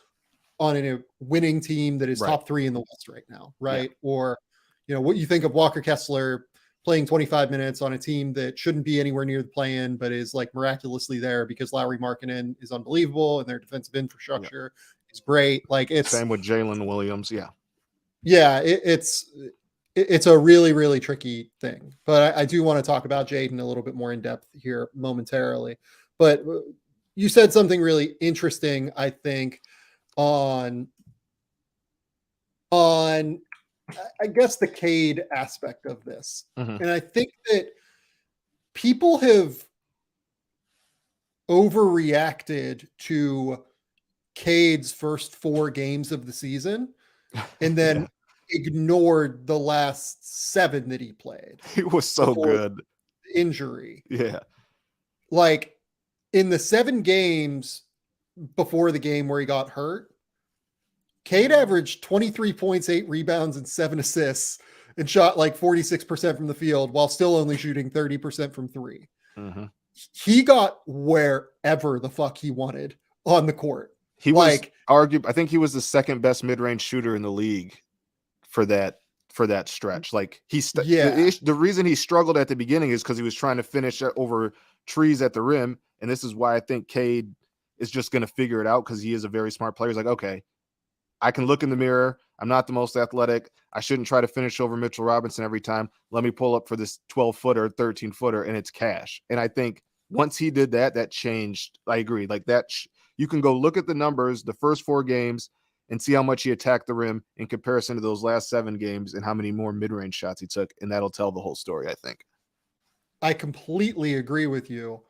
Speaker 1: on a winning team that is
Speaker 2: Right.
Speaker 1: top 3 in the West right now,
Speaker 2: Yeah.
Speaker 1: right? Or, what you think of Walker Kessler playing 25 minutes on a team that shouldn't be anywhere near the play-in, but is like miraculously there because Lowry Markkanen is unbelievable and their defensive infrastructure is great. Like
Speaker 2: Same with Jalen Williams. Yeah.
Speaker 1: Yeah, it's a really, really tricky thing. But I do want to talk about Jaden a little bit more in depth here momentarily. But you said something really interesting, I think, on I guess the Cade aspect of this.
Speaker 2: Mhm.
Speaker 1: And I think that people have overreacted to Cade's first 4 games of the season and then
Speaker 2: Yeah.
Speaker 1: ignored the last 7 that he played
Speaker 2: He was so
Speaker 1: before
Speaker 2: good.
Speaker 1: the injury.
Speaker 2: Yeah.
Speaker 1: Like in the 7 games before the game where he got hurt, Cade averaged 23 points, 8 rebounds, and 7 assists and shot like 46% from the field while still only shooting 30% from 3.
Speaker 2: Mhm.
Speaker 1: He got wherever the fuck he wanted on the court.
Speaker 2: He was
Speaker 1: Like,
Speaker 2: I think he was the second best mid-range shooter in the league for that stretch. Like
Speaker 1: yeah,
Speaker 2: the reason he struggled at the beginning is because he was trying to finish over trees at the rim, and this is why I think Cade is just going to figure it out because he is a very smart player. He's like, okay, I can look in the mirror. I'm not the most athletic. I shouldn't try to finish over Mitchell Robinson every time. Let me pull up for this 12-footer, 13-footer, and it's cash. And I think once he did that, that changed. I agree. Like that, you can go look at the numbers, the first 4 games, and see how much he attacked the rim in comparison to those last 7 games and how many more mid-range shots he took. And that'll tell the whole story, I think.
Speaker 1: I completely agree with you.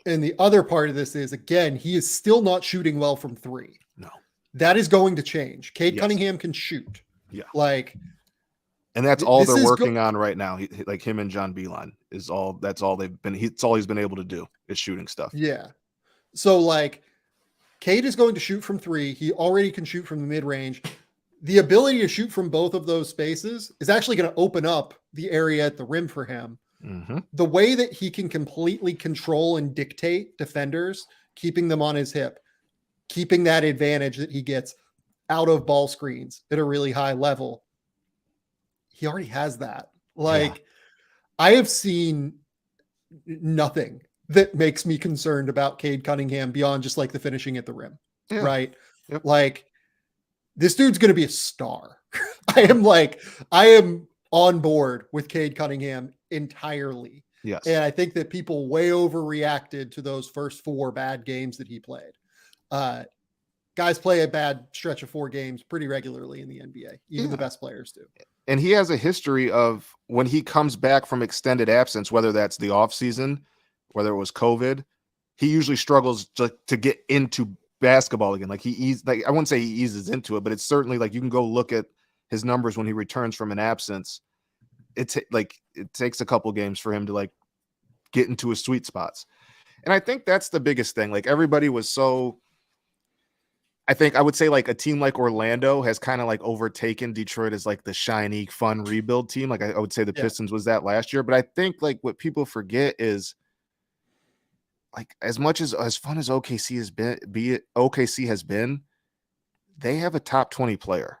Speaker 1: And the other part of this is, again, he is still not shooting well from 3.
Speaker 2: No.
Speaker 1: That is going to change. Cade
Speaker 2: Yes.
Speaker 1: Cunningham can shoot.
Speaker 2: Yeah.
Speaker 1: Like,
Speaker 2: and that's all they're working on right now. Like him and John Beeline is all. That's all they've been. It's all he's been able to do is shooting stuff.
Speaker 1: Yeah. So like, Cade is going to shoot from 3. He already can shoot from the mid range. The ability to shoot from both of those spaces is actually going to open up the area at the rim for him.
Speaker 2: Mm-hmm.
Speaker 1: The way that he can completely control and dictate defenders, keeping them on his hip, keeping that advantage that he gets out of ball screens at a really high level. He already has that. Like, I have seen nothing that makes me concerned about Cade Cunningham beyond just like the finishing at the rim.
Speaker 2: Yeah.
Speaker 1: Right.
Speaker 2: Yep.
Speaker 1: Like, this dude's going to be a star. I am on board with Cade Cunningham entirely.
Speaker 2: Yes.
Speaker 1: And I think that people way overreacted to those first 4 bad games that he played. Guys play a bad stretch of 4 games pretty regularly in the NBA. Even the best players do.
Speaker 2: And he has a history of when he comes back from extended absence, whether that's the off season, whether it was COVID, he usually struggles to get into basketball again. Like I wouldn't say he eases into it, but it's certainly like you can go look at his numbers when he returns from an absence. It's like it takes a couple games for him to like get into his sweet spots. And I think that's the biggest thing. Like everybody was so, I think I would say like a team like Orlando has kind of like overtaken Detroit as like the shiny, fun rebuild team. Like I would say the Pistons was that last year, but I think like what people forget is like as much as fun as OKC has been, they have a top 20 player.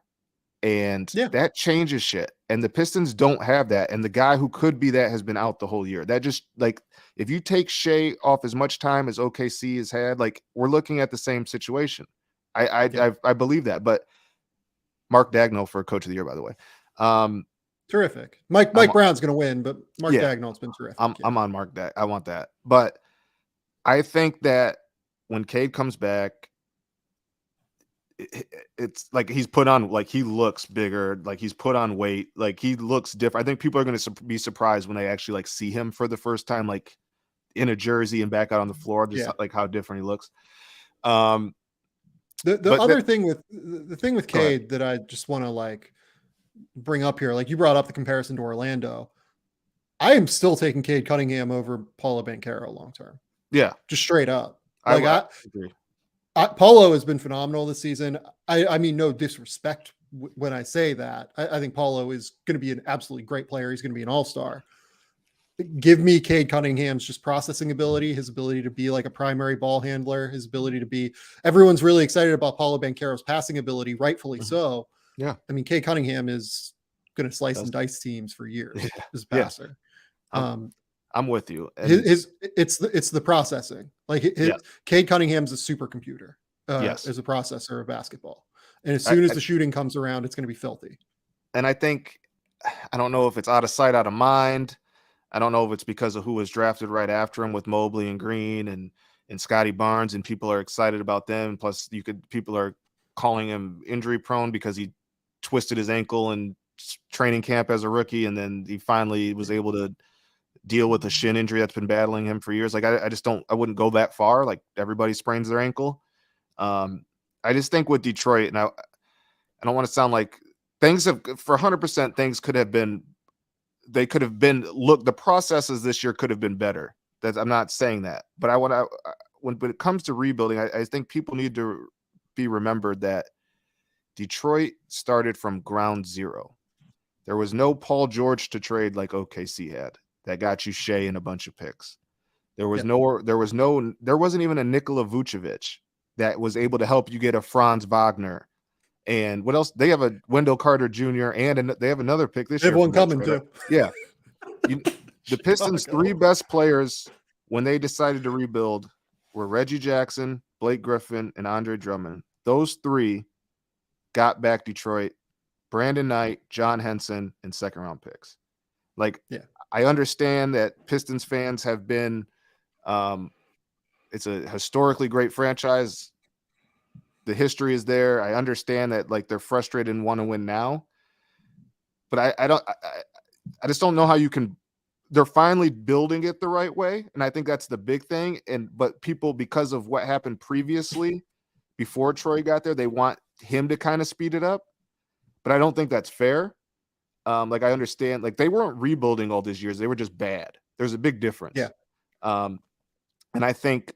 Speaker 2: And that changes shit. And the Pistons don't have that. And the guy who could be that has been out the whole year. That just like, if you take Shea off as much time as OKC has had, like we're looking at the same situation. I believe that. But Mark Dagnall for Coach of the Year, by the way.
Speaker 1: Terrific. Mike Brown's going to win, but Mark Dagnall's been terrific.
Speaker 2: I'm on Mark Dag. I want that. But I think that when Cade comes back, it's like he's put on, like he looks bigger, like he's put on weight, like he looks different. I think people are going to be surprised when they actually like see him for the first time, like in a jersey and back out on the floor, just like how different he looks.
Speaker 1: The other thing with the thing with Cade that I just want to like bring up here, like you brought up the comparison to Orlando. I am still taking Cade Cunningham over Paulo Banchero long term.
Speaker 2: Yeah,
Speaker 1: just straight up.
Speaker 2: Like I agree.
Speaker 1: Paulo has been phenomenal this season. I mean, no disrespect when I say that. I think Paulo is going to be an absolutely great player. He's going to be an all-star. Give me Cade Cunningham's just processing ability, his ability to be like a primary ball handler, his ability to be. Everyone's really excited about Paulo Banchero's passing ability, rightfully so.
Speaker 2: Yeah,
Speaker 1: I mean, Cade Cunningham is going to slice and dice teams for years as a passer.
Speaker 2: I'm with you.
Speaker 1: It's the processing. Like Cade Cunningham's a supercomputer as a processor of basketball. And as soon as the shooting comes around, it's going to be filthy.
Speaker 2: And I think, I don't know if it's out of sight, out of mind. I don't know if it's because of who was drafted right after him with Mobley and Green and Scotty Barnes, and people are excited about them. Plus, people are calling him injury prone because he twisted his ankle in training camp as a rookie, and then he finally was able to deal with a shin injury that's been battling him for years. Like I wouldn't go that far. Like everybody sprains their ankle. I just think with Detroit, and I don't want to sound like things have, for 100%, things could have been, the processes this year could have been better. I'm not saying that, but when it comes to rebuilding, I think people need to be remembered that Detroit started from ground zero. There was no Paul George to trade like OKC had that got you Shea and a bunch of picks. There wasn't even a Nikola Vucevic that was able to help you get a Franz Wagner. And what else? They have a Wendell Carter Jr. and they have another pick this year.
Speaker 1: They have one coming too.
Speaker 2: Yeah. The Pistons' three best players when they decided to rebuild were Reggie Jackson, Blake Griffin, and Andre Drummond. Those three got back Detroit, Brandon Knight, John Henson, and second-round picks. I understand that Pistons fans have been it's a historically great franchise. The history is there. I understand that they're frustrated and want to win now. But I just don't know how you can. They're finally building it the right way, and I think that's the big thing. But people, because of what happened previously, before Troy got there, they want him to kind of speed it up. But I don't think that's fair. I understand, they weren't rebuilding all these years; they were just bad. There's a big difference.
Speaker 1: Yeah.
Speaker 2: And I think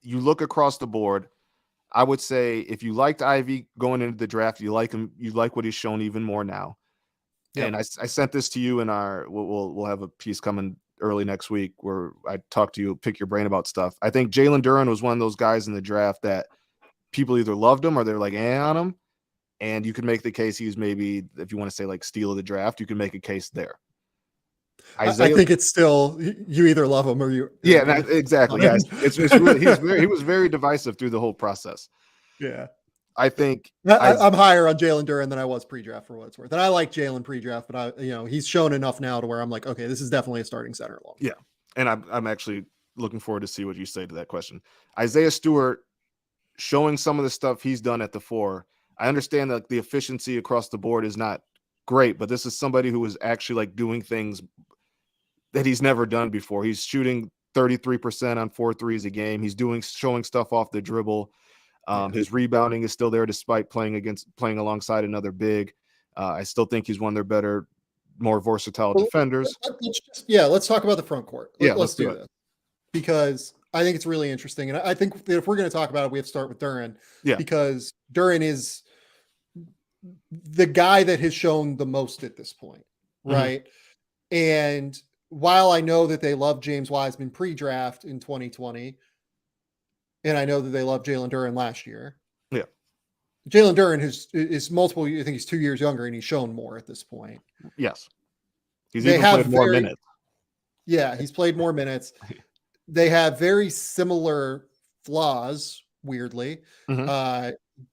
Speaker 2: you look across the board. I would say if you liked Ivy going into the draft, you like him. You like what he's shown even more now. Yep. And I sent this to you in our. We'll have a piece coming early next week where I talk to you, pick your brain about stuff. I think Jalen Duren was one of those guys in the draft that people either loved him or they're on him. And you can make the case he was maybe, if you want to say steal of the draft, you can make a case there.
Speaker 1: I think it's still, you either love him or you.
Speaker 2: Yeah, exactly. Yeah, it's really, he was very divisive through the whole process.
Speaker 1: Yeah.
Speaker 2: I think
Speaker 1: I'm higher on Jalen Duren than I was pre-draft for what it's worth. And I like Jalen pre-draft, but he's shown enough now to where I'm like, okay, this is definitely a starting center.
Speaker 2: Yeah. And I'm actually looking forward to see what you say to that question. Isaiah Stewart showing some of the stuff he's done at the 4. I understand that the efficiency across the board is not great, but this is somebody who is actually doing things that he's never done before. He's shooting 33% on 4 threes a game. He's showing stuff off the dribble. His rebounding is still there despite playing alongside another big. I still think he's one of their better, more versatile defenders.
Speaker 1: Let's talk about the front court. Let's do this because I think it's really interesting. And I think if we're going to talk about it, we have to start with Duren because Duren is the guy that has shown the most at this point. Right. Mm-hmm. And while I know that they love James Wiseman pre-draft in 2020, and I know that they love Jalen Duren last year.
Speaker 2: Yeah.
Speaker 1: Jalen Duren is multiple. I think he's 2 years younger and he's shown more at this point.
Speaker 2: Yes. He's played more minutes.
Speaker 1: Yeah. He's played more minutes. They have very similar flaws, weirdly,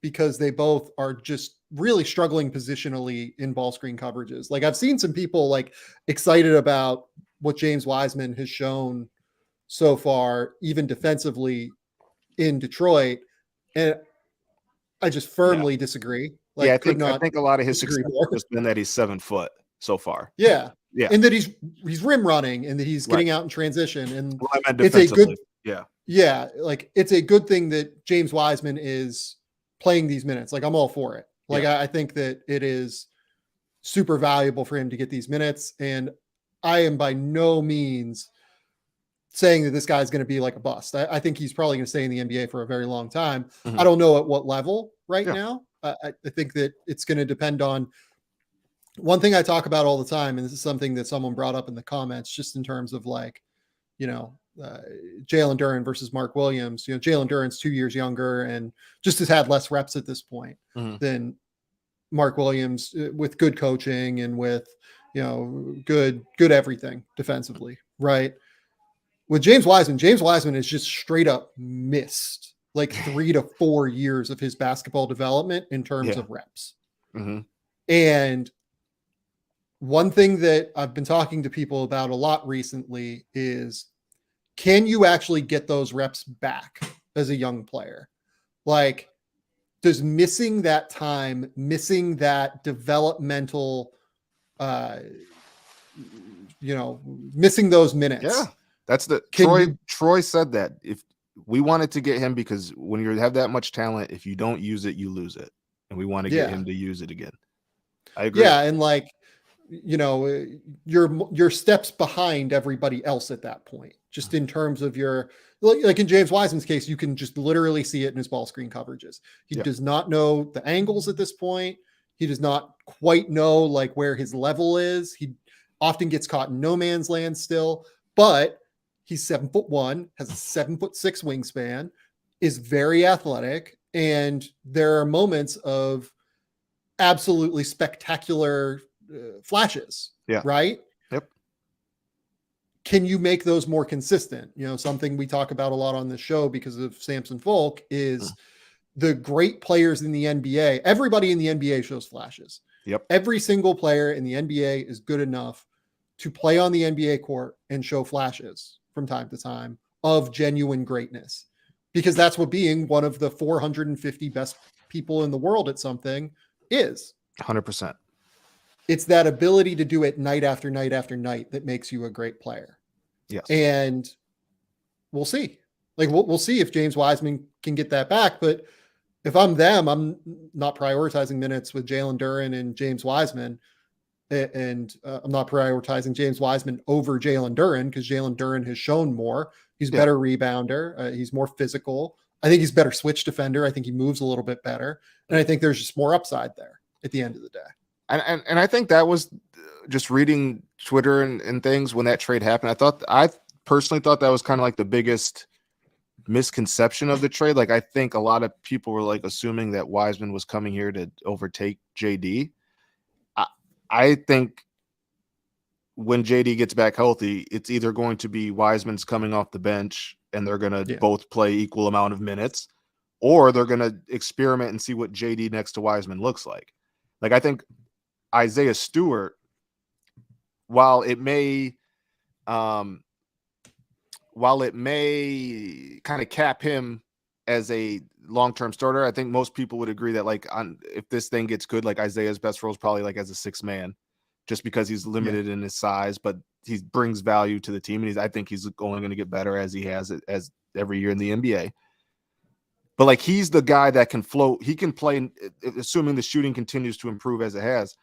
Speaker 1: because they both are just really struggling positionally in ball screen coverages. I've seen some people excited about what James Wiseman has shown so far, even defensively in Detroit. And I just firmly disagree.
Speaker 2: Yeah,
Speaker 1: Like, could
Speaker 2: I
Speaker 1: not
Speaker 2: think a lot of his
Speaker 1: disagree
Speaker 2: success
Speaker 1: more.
Speaker 2: has just been that he's 7 foot so far.
Speaker 1: Yeah.
Speaker 2: Yeah.
Speaker 1: And that he's rim running and that he's
Speaker 2: Right.
Speaker 1: getting out in transition. And
Speaker 2: Well, I meant
Speaker 1: it's a
Speaker 2: defensively.
Speaker 1: good, yeah, like it's a good thing that James Wiseman is playing these minutes. Like I'm all for it. Like I think that it is super valuable for him to get these minutes. And I am by no means saying that this guy's going to be like a bust. I think he's probably going to stay in the NBA for a very long time.
Speaker 2: Mhm.
Speaker 1: I don't know at what level right now. I think that it's going to depend on one thing I talk about all the time. And this is something that someone brought up in the comments, just in terms of like, Jalen Duran versus Mark Williams. Jalen Duran's 2 years younger and just has had less reps at this point than Mark Williams, with good coaching and with, good everything defensively. Right. With James Wiseman is just straight up missed like 3 to 4 years of his basketball development in terms of reps. And one thing that I've been talking to people about a lot recently is, can you actually get those reps back as a young player? Like, does missing that time, missing that developmental, missing those minutes.
Speaker 2: Yeah. That's Troy said that if we wanted to get him, because when you have that much talent, if you don't use it, you lose it. And we want to get him to use it again. I agree.
Speaker 1: Yeah. And like, you're steps behind everybody else at that point, just in terms of your, like in James Wiseman's case, you can just literally see it in his ball screen coverages. He does not know the angles at this point. He does not quite know like where his level is. He often gets caught in no man's land still, but he's 7'1", has a 7'6" wingspan, is very athletic. And there are moments of absolutely spectacular flashes. Right.
Speaker 2: Yep.
Speaker 1: Can you make those more consistent? Something we talk about a lot on this show because of Samson Folk is the great players in the NBA. Everybody in the NBA shows flashes.
Speaker 2: Yep.
Speaker 1: Every single player in the NBA is good enough to play on the NBA court and show flashes from time to time of genuine greatness, because that's what being one of the 450 best people in the world at something is.
Speaker 2: 100%.
Speaker 1: It's that ability to do it night after night after night that makes you a great player.
Speaker 2: Yes.
Speaker 1: And we'll see. Like we'll see if James Wiseman can get that back. But if I'm them, I'm not prioritizing minutes with Jalen Duran and James Wiseman. And I'm not prioritizing James Wiseman over Jalen Duran, because Jalen Duran has shown more. He's a better rebounder. He's more physical. I think he's a better switch defender. I think he moves a little bit better. And I think there's just more upside there at the end of the day.
Speaker 2: And I think that was just reading Twitter and things when that trade happened. I personally thought that was kind of like the biggest misconception of the trade. Like, I think a lot of people were like assuming that Wiseman was coming here to overtake JD. I think when JD gets back healthy, it's either going to be Wiseman's coming off the bench and they're going to both play equal amount of minutes, or they're going to experiment and see what JD next to Wiseman looks like. Like, I think Isaiah Stewart, while it may kind of cap him as a long-term starter, I think most people would agree that if this thing gets good, like Isaiah's best role is probably like as a 6th man, just because he's limited in his size, but he brings value to the team. And I think he's only going to get better as he has it as every year in the NBA. But like, he's the guy that can float. He can play, assuming the shooting continues to improve as it has.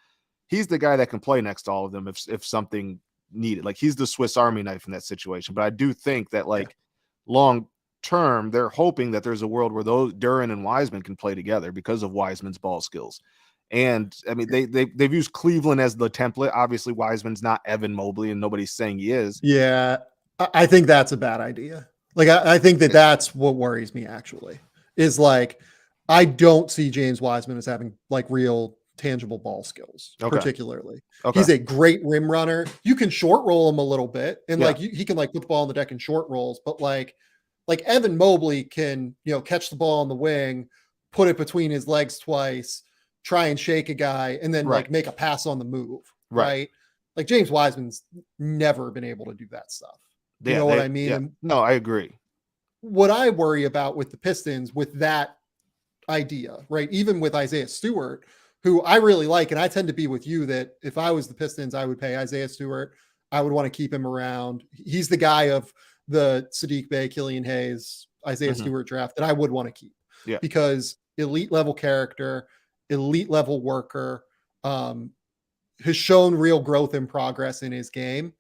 Speaker 2: He's the guy that can play next to all of them if something needed. Like, he's the Swiss Army knife in that situation. But I do think that long term, they're hoping that there's a world where those Duran and Wiseman can play together because of Wiseman's ball skills. And I mean, they've used Cleveland as the template. Obviously, Wiseman's not Evan Mobley, and nobody's saying he is.
Speaker 1: Yeah, I think that's a bad idea. Like, I think that's what worries me, actually, is like, I don't see James Wiseman as having like real tangible ball skills, particularly. He's a great rim runner. You can short roll him a little bit, and he can like put the ball on the deck in short rolls, but like Evan Mobley can, catch the ball on the wing, put it between his legs twice, try and shake a guy, and then like make a pass on the move. Right. Like, James Wiseman's never been able to do that stuff. You know what I mean?
Speaker 2: Yeah. No, I agree.
Speaker 1: What I worry about with the Pistons, with that idea, right? Even with Isaiah Stewart, who I really like, and I tend to be with you that if I was the Pistons, I would pay Isaiah Stewart. I would want to keep him around. He's the guy of the Sadiq Bey, Killian Hayes, Isaiah Stewart draft that I would want to keep because elite level character, elite level worker, has shown real growth and progress in his game.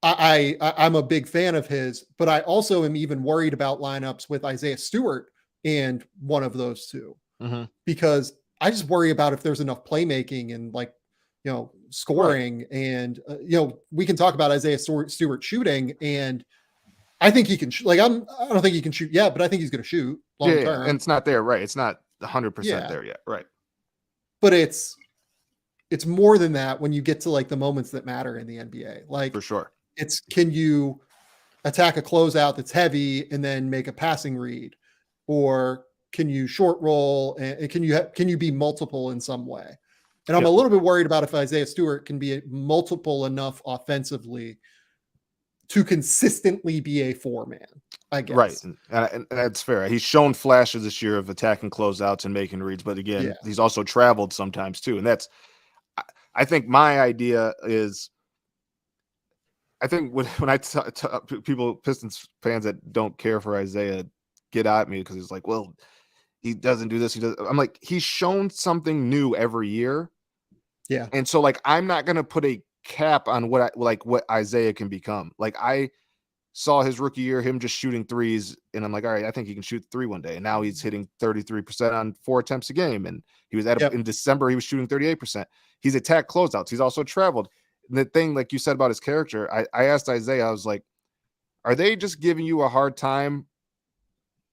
Speaker 1: I'm a big fan of his, but I also am even worried about lineups with Isaiah Stewart and one of those two because I just worry about if there's enough playmaking and like, scoring and, we can talk about Isaiah Stewart shooting, and I think he can I don't think he can shoot yet, but I think he's going to shoot long term.
Speaker 2: And it's not there. Right. It's not 100% there yet. Right.
Speaker 1: But it's more than that when you get to like the moments that matter in the NBA. Like
Speaker 2: for sure.
Speaker 1: It's, can you attack a closeout that's heavy and then make a passing read, or can you short roll and can you be multiple in some way? And I'm a little bit worried about if Isaiah Stewart can be multiple enough offensively to consistently be a 4-man, I guess.
Speaker 2: Right. And that's fair. He's shown flashes this year of attacking closeouts and making reads, but again, he's also traveled sometimes too. And that's, I think my idea is, I think when I people, Pistons fans that don't care for Isaiah get at me because he's like, well, he doesn't do this. He does. I'm like, he's shown something new every year.
Speaker 1: Yeah.
Speaker 2: And so like, I'm not going to put a cap on what Isaiah can become. Like I saw his rookie year, him just shooting threes. And I'm like, all right, I think he can shoot 3 one day. And now he's hitting 33% on 4 attempts a game. And he was in December, he was shooting 38%. He's attacked closeouts. He's also traveled. And the thing, like you said about his character, I asked Isaiah, I was like, are they just giving you a hard time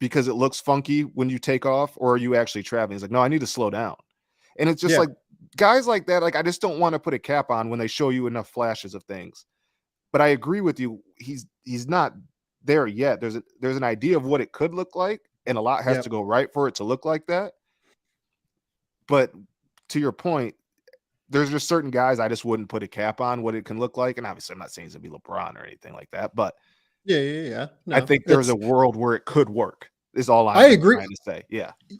Speaker 2: because it looks funky when you take off, or are you actually traveling? He's like, no, I need to slow down. And it's just like guys like that, like I just don't want to put a cap on when they show you enough flashes of things. But I agree with you. He's not there yet. There's an idea of what it could look like, and a lot has to go right for it to look like that. But to your point, there's just certain guys I just wouldn't put a cap on what it can look like. And obviously I'm not saying it's gonna be LeBron or anything like that, but
Speaker 1: No,
Speaker 2: I think there's a world where it could work. Is all
Speaker 1: I agree.
Speaker 2: Trying to say.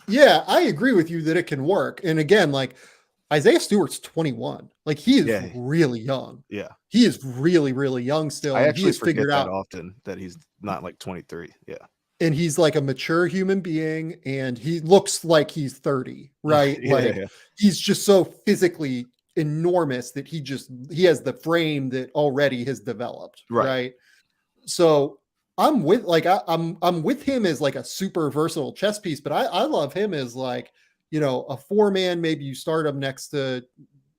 Speaker 1: Yeah, I agree with you that it can work. And again, like Isaiah Stewart's 21. Like he is really young.
Speaker 2: Yeah.
Speaker 1: He is really, really young still.
Speaker 2: I actually
Speaker 1: he has
Speaker 2: forget
Speaker 1: figured
Speaker 2: that
Speaker 1: out
Speaker 2: often that he's not like 23. Yeah.
Speaker 1: And he's like a mature human being, and he looks like he's 30, right? He's just so physically enormous that he has the frame that already has developed. Right. So I'm with I'm with him as like a super versatile chess piece, but I love him as like, a 4-man. Maybe you start him next to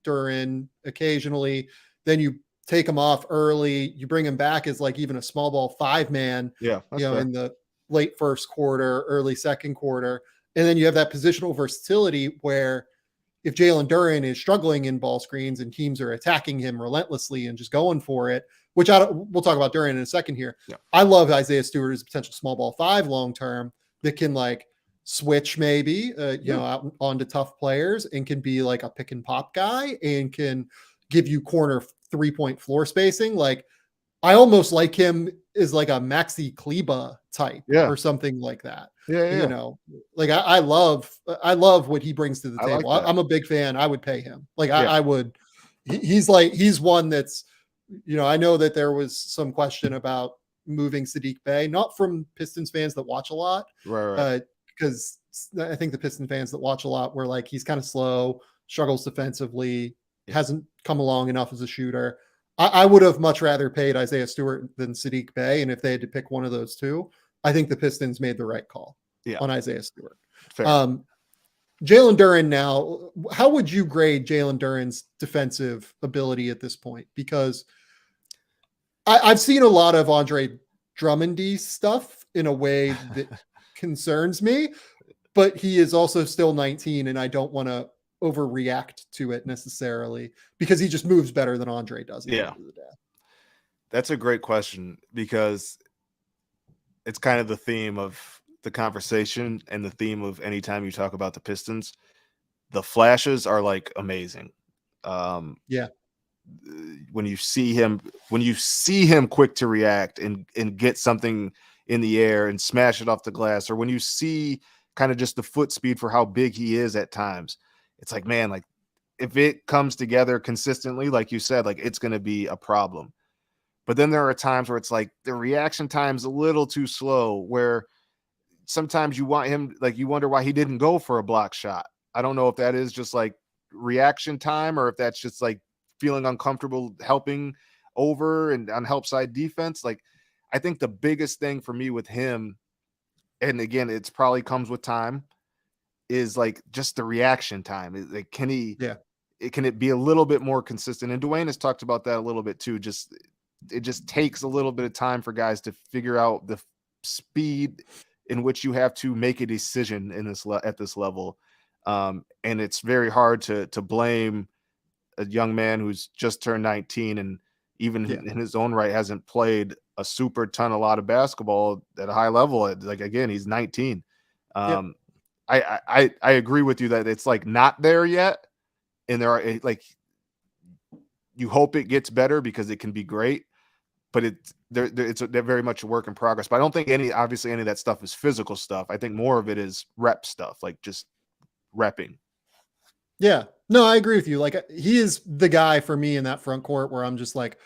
Speaker 1: Durant occasionally, then you take him off early, you bring him back as like even a small ball 5-man, in the late first quarter, early second quarter. And then you have that positional versatility where if Jalen Durant is struggling in ball screens and teams are attacking him relentlessly and just going for it, which we'll talk about Durant in a second here. Yeah. I love Isaiah Stewart as a potential small ball 5 long-term that can like switch maybe, out onto tough players and can be like a pick and pop guy and can give you corner 3-point floor spacing. Like I almost like him as like a Maxi Kleba type or something like that. Like I love what he brings to the table. I'm a big fan. I would pay him. Like I would, he's one that's, I know that there was some question about moving Sadiq Bey, not from Pistons fans that watch a lot, because I think the Piston fans that watch a lot were like, he's kind of slow, struggles defensively, hasn't come along enough as a shooter. I would have much rather paid Isaiah Stewart than Sadiq Bey. And if they had to pick one of those two, I think the Pistons made the right call on Isaiah Stewart. Jalen Durant now, how would you grade Jalen Durant's defensive ability at this point? Because I've seen a lot of Andre Drummondy stuff in a way that concerns me, but he is also still 19 and I don't want to overreact to it necessarily because he just moves better than Andre does. At the end of the day.
Speaker 2: That's a great question because it's kind of the theme of the conversation and the theme of anytime you talk about the Pistons, the flashes are like amazing. When you see him quick to react and get something in the air and smash it off the glass, or when you see kind of just the foot speed for how big he is at times. It's like, man, like if it comes together consistently, like you said, like it's going to be a problem. But then there are times where it's like the reaction time's a little too slow, where sometimes you want him, like you wonder why he didn't go for a block shot. I don't know if that is just like reaction time or if that's just like feeling uncomfortable helping over and on help side defense. Like I think the biggest thing for me with him, and again, it's probably comes with time, is like just the reaction time. Like, can it be a little bit more consistent? And Dwayne has talked about that a little bit too. It just takes a little bit of time for guys to figure out the speed in which you have to make a decision in this at this level. And it's very hard to blame a young man who's just turned 19 and even in his own right hasn't played a super ton, a lot of basketball at a high level. Like, again, he's 19. I agree with you that it's like not there yet. And there are like, you hope it gets better because it can be great, but they're very much a work in progress. But I don't think obviously any of that stuff is physical stuff. I think more of it is rep stuff, like just repping.
Speaker 1: Yeah, no, I agree with you. Like he is the guy for me in that front court where I'm just like,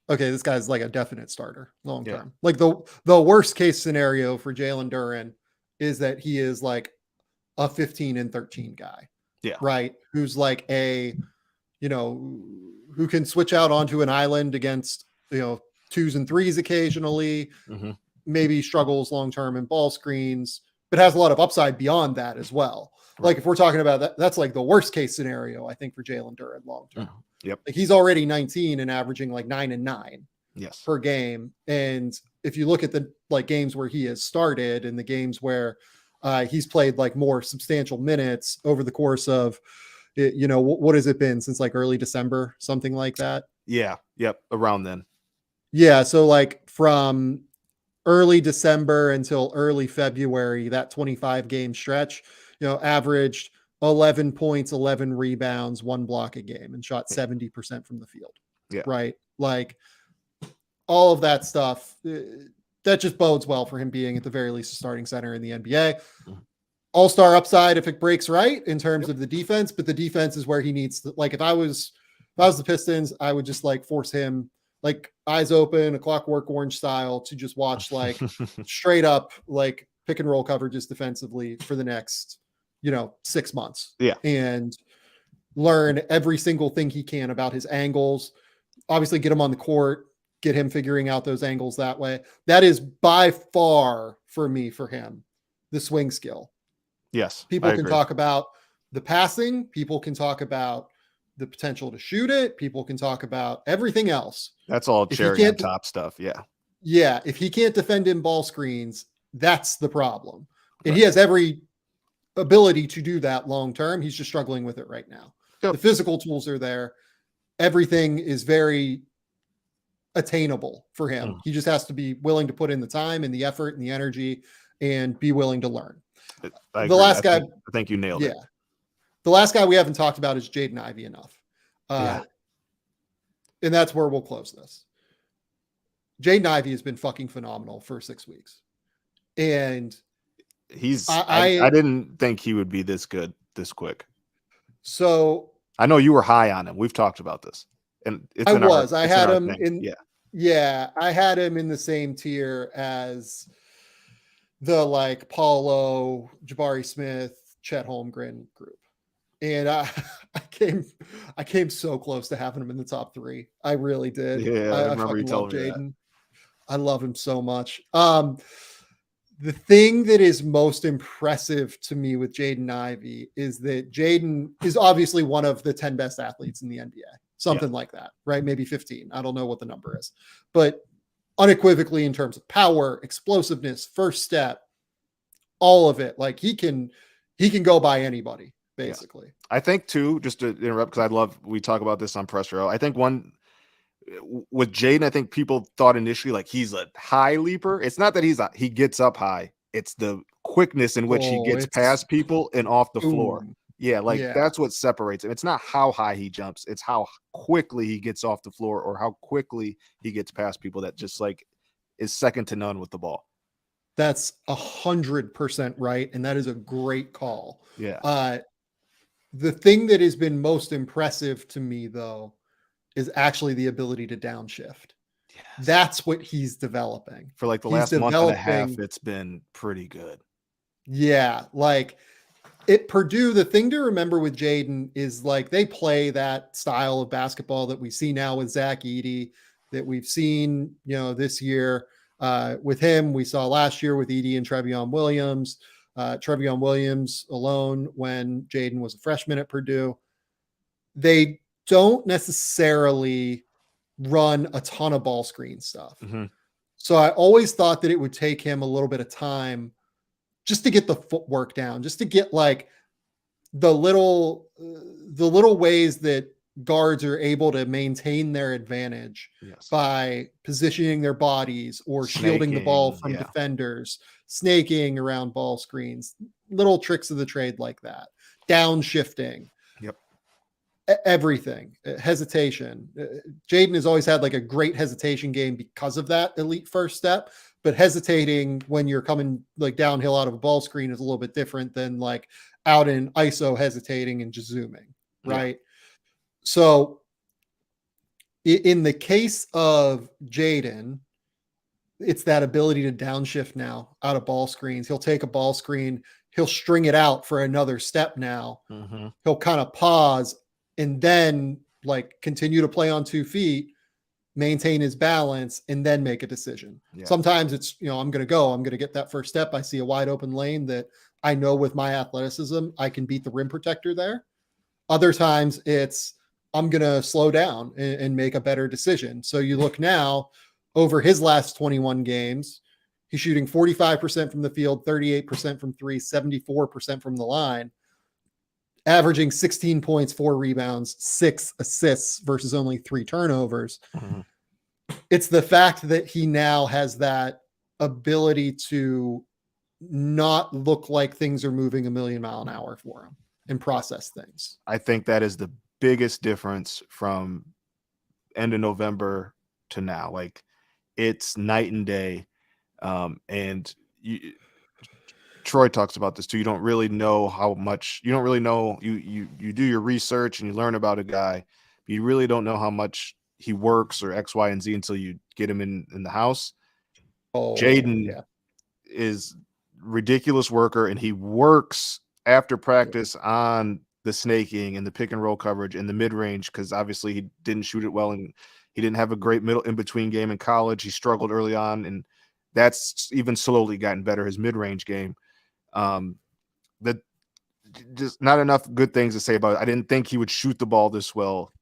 Speaker 1: okay, this guy's like a definite starter long term. Yeah. Like the worst case scenario for Jalen Duran is that he is like a 15 and 13 guy.
Speaker 2: Yeah.
Speaker 1: Right. Who's like who can switch out onto an island against, 2s and 3s occasionally, maybe struggles long-term in ball screens, but has a lot of upside beyond that as well. Right. Like if we're talking about that, that's like the worst case scenario, I think, for Jalen Duran long-term.
Speaker 2: Yep.
Speaker 1: Like he's already 19 and averaging like 9 and 9 per game. And if you look at the like games where he has started and the games where he's played like more substantial minutes over the course of, what has it been since like early December, something like that?
Speaker 2: Yeah. Yep. Around then.
Speaker 1: Yeah. So like from early December until early February, that 25 game stretch, averaged 11 points, 11 rebounds, 1 block a game and shot 70% from the field.
Speaker 2: Yeah.
Speaker 1: Right. Like all of that stuff, that just bodes well for him being at the very least a starting center in the NBA. All-star upside if it breaks right in terms of the defense, but the defense is where he needs to, like, if I was the Pistons, I would just like force him like eyes open, a Clockwork Orange style to just watch like straight up, like pick and roll coverages defensively for the next, 6 months.
Speaker 2: Yeah.
Speaker 1: And learn every single thing he can about his angles, obviously get him on the court, get him figuring out those angles that way. That is by far for him, the swing skill.
Speaker 2: Yes.
Speaker 1: People can talk about the passing. People can talk about the potential to shoot it. People can talk about everything else.
Speaker 2: That's all cherry on top stuff. Yeah.
Speaker 1: Yeah. If he can't defend in ball screens, that's the problem. And he has every ability to do that long term. He's just struggling with it right now. Yep. The physical tools are there. Everything is very attainable for him. He just has to be willing to put in the time and the effort and the energy and be willing to learn.
Speaker 2: The last guy, I think you nailed it.
Speaker 1: The last guy we haven't talked about is Jaden Ivey enough. And that's where we'll close this. Jaden Ivey has been fucking phenomenal for 6 weeks. And I
Speaker 2: didn't think he would be this good this quick.
Speaker 1: So
Speaker 2: I know you were high on him. We've talked about this. And
Speaker 1: I had him I had him in the same tier as the like Paulo, Jabari Smith, Chet Holmgren group. And I came so close to having him in the top 3. I really did.
Speaker 2: Yeah, I remember you telling me
Speaker 1: Jaden. I love him so much. The thing that is most impressive to me with Jaden Ivey is that Jaden is obviously one of the 10 best athletes in the NBA. Something like that, right? Maybe 15. I don't know what the number is. But unequivocally in terms of power, explosiveness, first step, all of it, like he can go by anybody, basically.
Speaker 2: Yeah. I think too, just to interrupt, because we talk about this on Press Row. I think one with Jaden, I think people thought initially like he's a high leaper. It's not that he gets up high. It's the quickness in which he gets past people and off the floor. Yeah, that's what separates him. It's not how high he jumps. It's how quickly he gets off the floor or how quickly he gets past people that just like is second to none with the ball.
Speaker 1: That's 100% right. And that is a great call.
Speaker 2: Yeah.
Speaker 1: The thing that has been most impressive to me, though, is actually the ability to downshift.
Speaker 2: Yes.
Speaker 1: That's what he's developing.
Speaker 2: For like the
Speaker 1: He's
Speaker 2: last month and a half,
Speaker 1: developing.
Speaker 2: it's been pretty good.
Speaker 1: Yeah. Like at Purdue, the thing to remember with Jaden is like they play that style of basketball that we see now with Zach Edey, that we've seen, this year with him. We saw last year with Edey and Trevion Williams. Trevion Williams alone when Jaden was a freshman at Purdue. They don't necessarily run a ton of ball screen stuff.
Speaker 2: Mm-hmm.
Speaker 1: So I always thought that it would take him a little bit of time just to get the footwork down, just to get like the little ways that guards are able to maintain their advantage by positioning their bodies or shielding the ball from defenders, snaking around ball screens, little tricks of the trade like that, downshifting, everything, hesitation. Jaden has always had like a great hesitation game because of that elite first step, but hesitating when you're coming like downhill out of a ball screen is a little bit different than like out in ISO hesitating and just zooming, right? So in the case of Jaden, it's that ability to downshift now out of ball screens. He'll take a ball screen, he'll string it out for another step now. Mm-hmm. He'll kind of pause and then like continue to play on 2 feet, maintain his balance, and then make a decision. Sometimes it's, I'm going to get that first step. I see a wide open lane that I know with my athleticism, I can beat the rim protector there. Other times it's, I'm going to slow down and make a better decision. So you look now over his last 21 games, he's shooting 45% from the field, 38% from three, 74% from the line, averaging 16 points, 4 rebounds, 6 assists versus only 3 turnovers. Mm-hmm. It's the fact that he now has that ability to not look like things are moving a million mile an hour for him and process things.
Speaker 2: I think that is the biggest difference from end of November to now. Like it's night and day. And Troy talks about this too. You don't really know how much, you do your research and you learn about a guy, but you really don't know how much he works or X, Y, and Z until you get him in the house. Jaden is ridiculous worker, and he works after practice on the snaking and the pick and roll coverage and the mid range, because obviously he didn't shoot it well and he didn't have a great middle in between game in college. He struggled early on, and that's even slowly gotten better, his mid range game. That just not enough good things to say about it. I didn't think he would shoot the ball this well.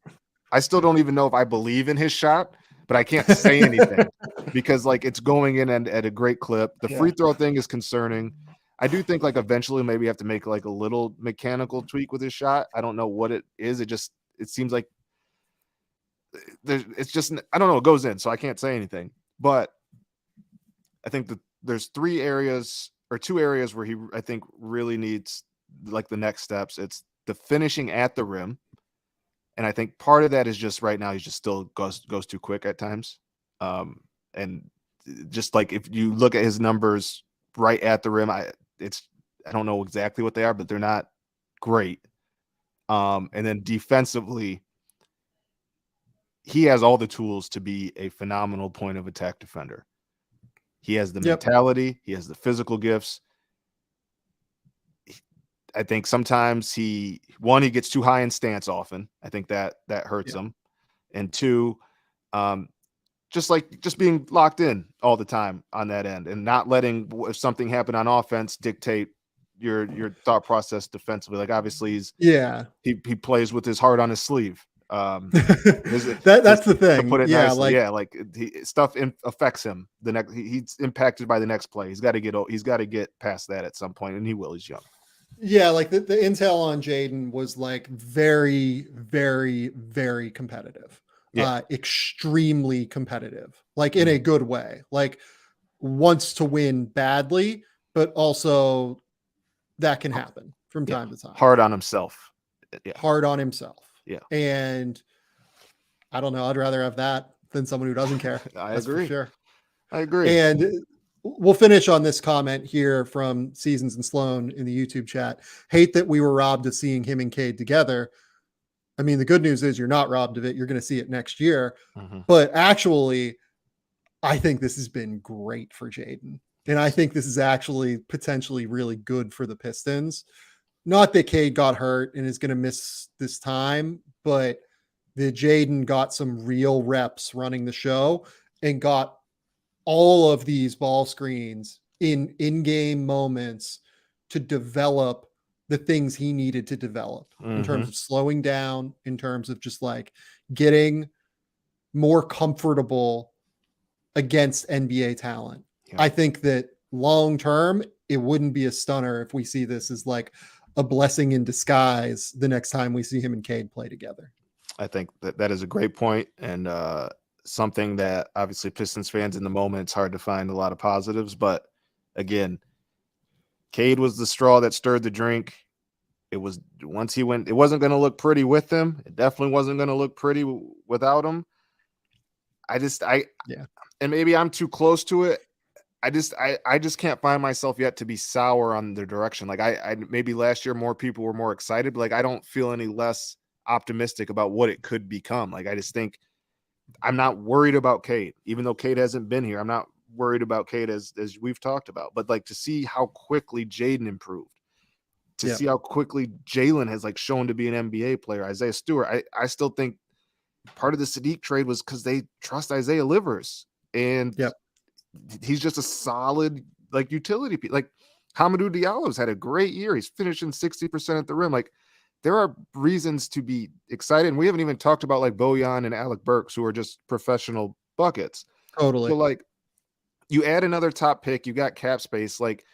Speaker 2: I still don't even know if I believe in his shot, but I can't say anything because like it's going in at a great clip. The free throw thing is concerning. I do think like eventually maybe you have to make like a little mechanical tweak with his shot. I don't know what it is. It seems like it's just, I don't know, it goes in, so I can't say anything. But I think that there's 2 areas where he, I think, really needs like the next steps. It's the finishing at the rim. And I think part of that is just right now, he just still goes too quick at times. And just like, if you look at his numbers right at the rim, I don't know exactly what they are, but they're not great. And then defensively, he has all the tools to be a phenomenal point of attack defender. He has the mentality. He has the physical gifts. I think sometimes he gets too high in stance often. I think that hurts him. And 2, just being locked in all the time on that end and not letting, if something happened on offense, dictate your thought process defensively. Like obviously he plays with his heart on his sleeve.
Speaker 1: That's the thing.
Speaker 2: To put it nicely, stuff affects him. He's impacted by the next play. He's got to get past that at some point, and he will. He's young.
Speaker 1: Yeah, like the intel on Jaden was like very, very, very competitive. Extremely competitive, like in a good way. Like wants to win badly, but also that can happen from time to time.
Speaker 2: Hard on himself.
Speaker 1: Hard on himself.
Speaker 2: Yeah.
Speaker 1: And I don't know, I'd rather have that than someone who doesn't care.
Speaker 2: I agree.
Speaker 1: For sure.
Speaker 2: I agree.
Speaker 1: And we'll finish on this comment here from Seasons and Sloan in the YouTube chat. Hate that we were robbed of seeing him and Cade together. I mean, the good news is you're not robbed of it. You're going to see it next year.
Speaker 2: Mm-hmm.
Speaker 1: But actually, I think this has been great for Jaden. And I think this is actually potentially really good for the Pistons. Not that Cade got hurt and is going to miss this time, but that Jaden got some real reps running the show and got all of these ball screens in in-game moments to develop the things he needed to develop in terms of slowing down, in terms of just like getting more comfortable against NBA talent.
Speaker 2: Yeah.
Speaker 1: I think that long term, it wouldn't be a stunner if we see this as like a blessing in disguise the next time we see him and Cade play together.
Speaker 2: I think that is a great point, and something that obviously Pistons fans in the moment, it's hard to find a lot of positives. But again, Cade was the straw that stirred the drink. It was once he went, it wasn't going to look pretty with him. It definitely wasn't going to look pretty without him. And maybe I'm too close to it. I just can't find myself yet to be sour on their direction. Like I maybe last year more people were more excited, but like I don't feel any less optimistic about what it could become. Like I just think I'm not worried about Cade, even though Cade hasn't been here. I'm not worried about Cade as we've talked about, but like to see how quickly Jaden improved, to see how quickly Jalen has like shown to be an NBA player. Isaiah Stewart, I still think part of the Sadiq trade was because they trust Isaiah Livers, and he's just a solid like utility piece. Like Hamidou Diallo's had a great year. He's finishing 60% at the rim. Like there are reasons to be excited. And we haven't even talked about like Bojan and Alec Burks, who are just professional buckets.
Speaker 1: Totally.
Speaker 2: So like you add another top pick, you got cap space. Like,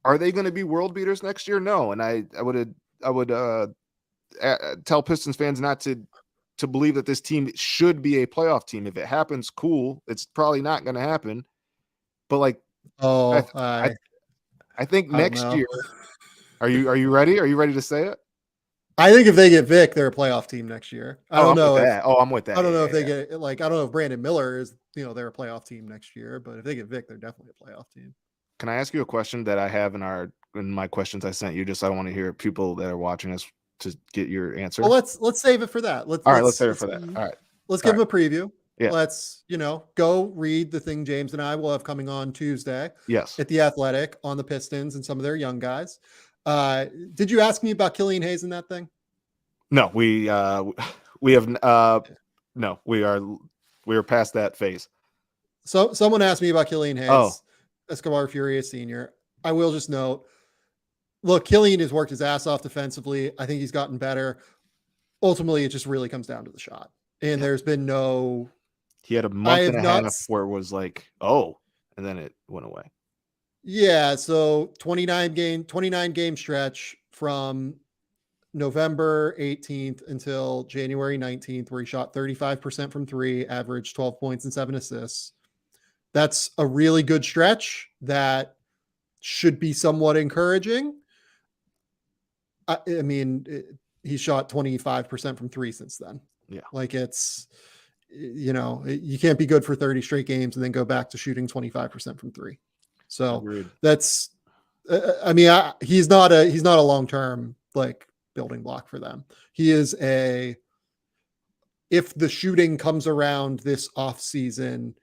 Speaker 2: are they going to be world beaters next year? No. And I would tell Pistons fans not to believe that this team should be a playoff team. If it happens, cool. It's probably not going to happen. But like, I think next year, are you ready? Are you ready to say it?
Speaker 1: I think if they get Vic, they're a playoff team next year.
Speaker 2: I'm with that.
Speaker 1: I don't know if they get like, I don't know if Brandon Miller is, they're a playoff team next year, but if they get Vic, they're definitely a playoff team.
Speaker 2: Can I ask you a question that I have in my questions I sent you? Just I don't want to hear people that are watching us to get your answer.
Speaker 1: Well, let's save it for that. Let's
Speaker 2: save it for that. All right.
Speaker 1: Let's give them a preview.
Speaker 2: Yeah.
Speaker 1: Let's, go read the thing James and I will have coming on Tuesday.
Speaker 2: Yes.
Speaker 1: At the Athletic on the Pistons and some of their young guys. Did you ask me about Killian Hayes in that thing?
Speaker 2: No, we have no, we are past that phase.
Speaker 1: So someone asked me about Killian Hayes, Escobar Furious Sr. I will just note, look, Killian has worked his ass off defensively. I think he's gotten better. Ultimately, it just really comes down to the shot. And there's been no...
Speaker 2: He had a month and a half where it was like, and then it went away.
Speaker 1: Yeah, so 29 game stretch from November 18th until January 19th, where he shot 35% from three, averaged 12 points and 7 assists. That's a really good stretch that should be somewhat encouraging. I mean, he shot 25% from three since then.
Speaker 2: Yeah.
Speaker 1: Like it's, you can't be good for 30 straight games and then go back to shooting 25% from three. So
Speaker 2: Agreed.
Speaker 1: That's, he's not a long-term like building block for them. He is if the shooting comes around this off season,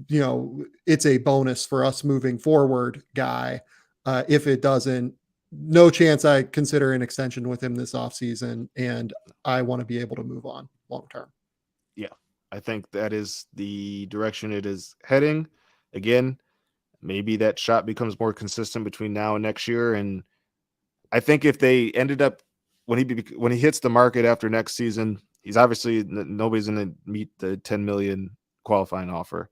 Speaker 1: it's a bonus for us moving forward guy. If it doesn't, no chance I consider an extension with him this off season, and I want to be able to move on long term.
Speaker 2: Yeah, I think that is the direction it is heading. Again, maybe that shot becomes more consistent between now and next year. And I think if they ended up when he hits the market after next season, he's obviously nobody's going to meet the 10 million qualifying offer.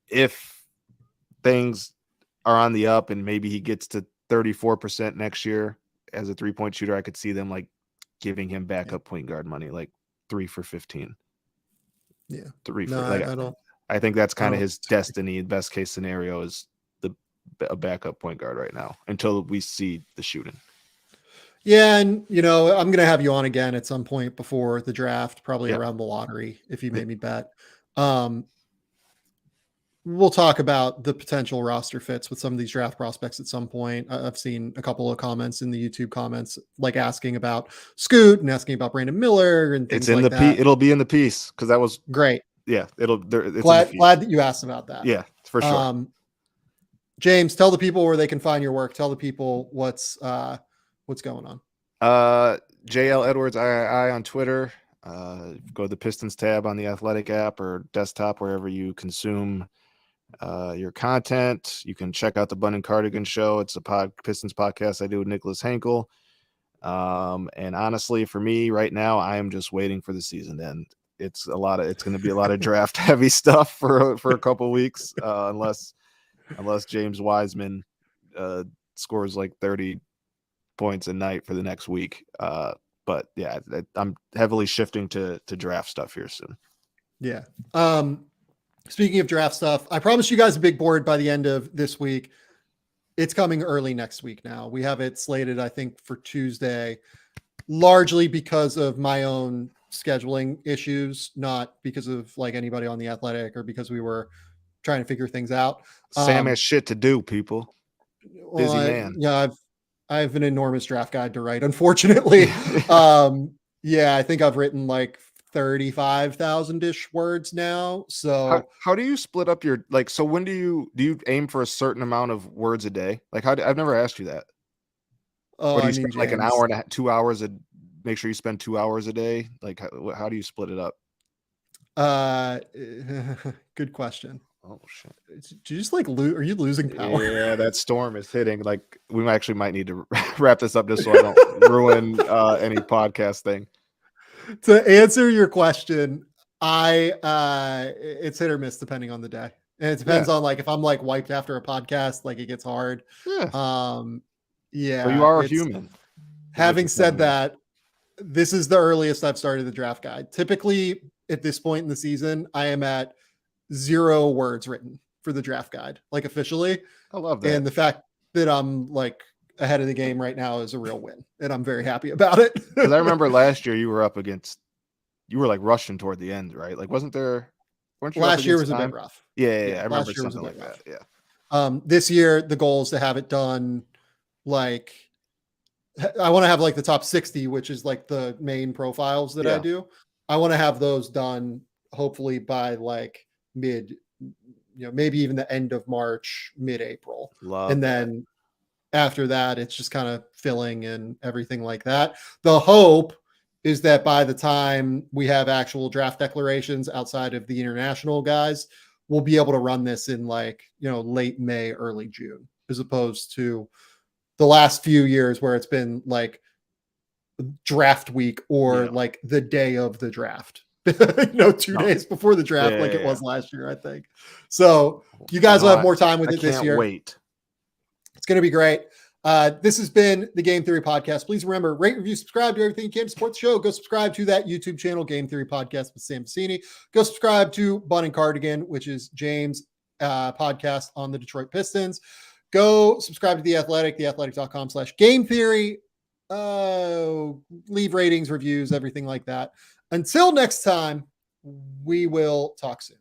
Speaker 2: If things are on the up and maybe he gets to 34% next year as a 3-point shooter, I could see them like giving him backup point guard money, like 3 for 15.
Speaker 1: Yeah.
Speaker 2: I think that's kind of his destiny. Best case scenario is a backup point guard right now until we see the shooting.
Speaker 1: Yeah. And, I'm going to have you on again at some point before the draft, probably around the lottery, if you made me bet. we'll talk about the potential roster fits with some of these draft prospects at some point. I've seen a couple of comments in the YouTube comments, like asking about Scoot and asking about Brandon Miller and things
Speaker 2: It's in
Speaker 1: like
Speaker 2: the
Speaker 1: that.
Speaker 2: it'll be in the piece because that was
Speaker 1: Great.
Speaker 2: yeah. It's
Speaker 1: Glad
Speaker 2: in the
Speaker 1: glad that you asked about that.
Speaker 2: yeah, for sure.
Speaker 1: James, tell the people where they can find your work. Tell the people what's going on.
Speaker 2: JL Edwards I on Twitter. Go to the Pistons tab on the Athletic app or desktop, wherever you consume your content. You can check out the Bun and Cardigan Show. It's a Pistons podcast I do with Nicholas Henkel. And honestly, for me right now, I am just waiting for the season to end. It's going to be a lot of draft heavy stuff for a couple weeks, unless James Wiseman scores like 30 points a night for the next week. But yeah, I'm heavily shifting to draft stuff here soon.
Speaker 1: Yeah. Speaking of draft stuff, I promised you guys a big board by the end of this week. It's coming early next week now. We have it slated, I think, for Tuesday, largely because of my own scheduling issues, not because of like anybody on the Athletic or because we were trying to figure things out.
Speaker 2: Sam has shit to do, people. Busy man.
Speaker 1: Yeah, I have an enormous draft guide to write, unfortunately. Yeah, I think I've written like 35,000-ish words now. So
Speaker 2: how do you split up your, like, so when do you aim for a certain amount of words a day? Like, I've never asked you that. Or do you spend like an hour and 2 hours make sure you spend 2 hours a day? Like, how do you split it up?
Speaker 1: Good question.
Speaker 2: Oh shit!
Speaker 1: Did you just like are you losing power?
Speaker 2: Yeah, that storm is hitting. Like, we actually might need to wrap this up just so I don't ruin any podcast thing.
Speaker 1: To answer your question, it's hit or miss depending on the day, and it depends on like if I'm like wiped after a podcast, like it gets hard.
Speaker 2: Yeah.
Speaker 1: Yeah.
Speaker 2: So you are a human.
Speaker 1: Having said that, this is the earliest I've started the draft guide. Typically, at this point in the season, I am at 0 words written for the draft guide, like officially.
Speaker 2: I love that.
Speaker 1: And the fact that I'm like ahead of the game right now is a real win, and I'm very happy about it.
Speaker 2: Because I remember last year you were like rushing toward the end, right? Like, weren't you
Speaker 1: last year was a bit rough.
Speaker 2: Yeah, I remember something like that. Yeah.
Speaker 1: This year the goal is to have it done. Like, I want to have like the top 60, which is like the main profiles that I do. I want to have those done hopefully by like maybe even the end of March, mid-April. And then after that, it's just kind of filling and everything like that. The hope is that by the time we have actual draft declarations outside of the international guys, we'll be able to run this in like, late May, early June, as opposed to the last few years where it's been like draft week or like the day of the draft. 2 days before the draft, like it was last year, I think. So you guys will have more time with it this year.
Speaker 2: Wait.
Speaker 1: It's going to be great. This has been the Game Theory Podcast. Please remember, rate, review, subscribe, do everything you can to support the show. Go subscribe to that YouTube channel, Game Theory Podcast with Sam Vecini. Go subscribe to Bun and Cardigan, which is James' podcast on the Detroit Pistons. Go subscribe to The Athletic, theathletic.com/Game Theory. Leave ratings, reviews, everything like that. Until next time, we will talk soon.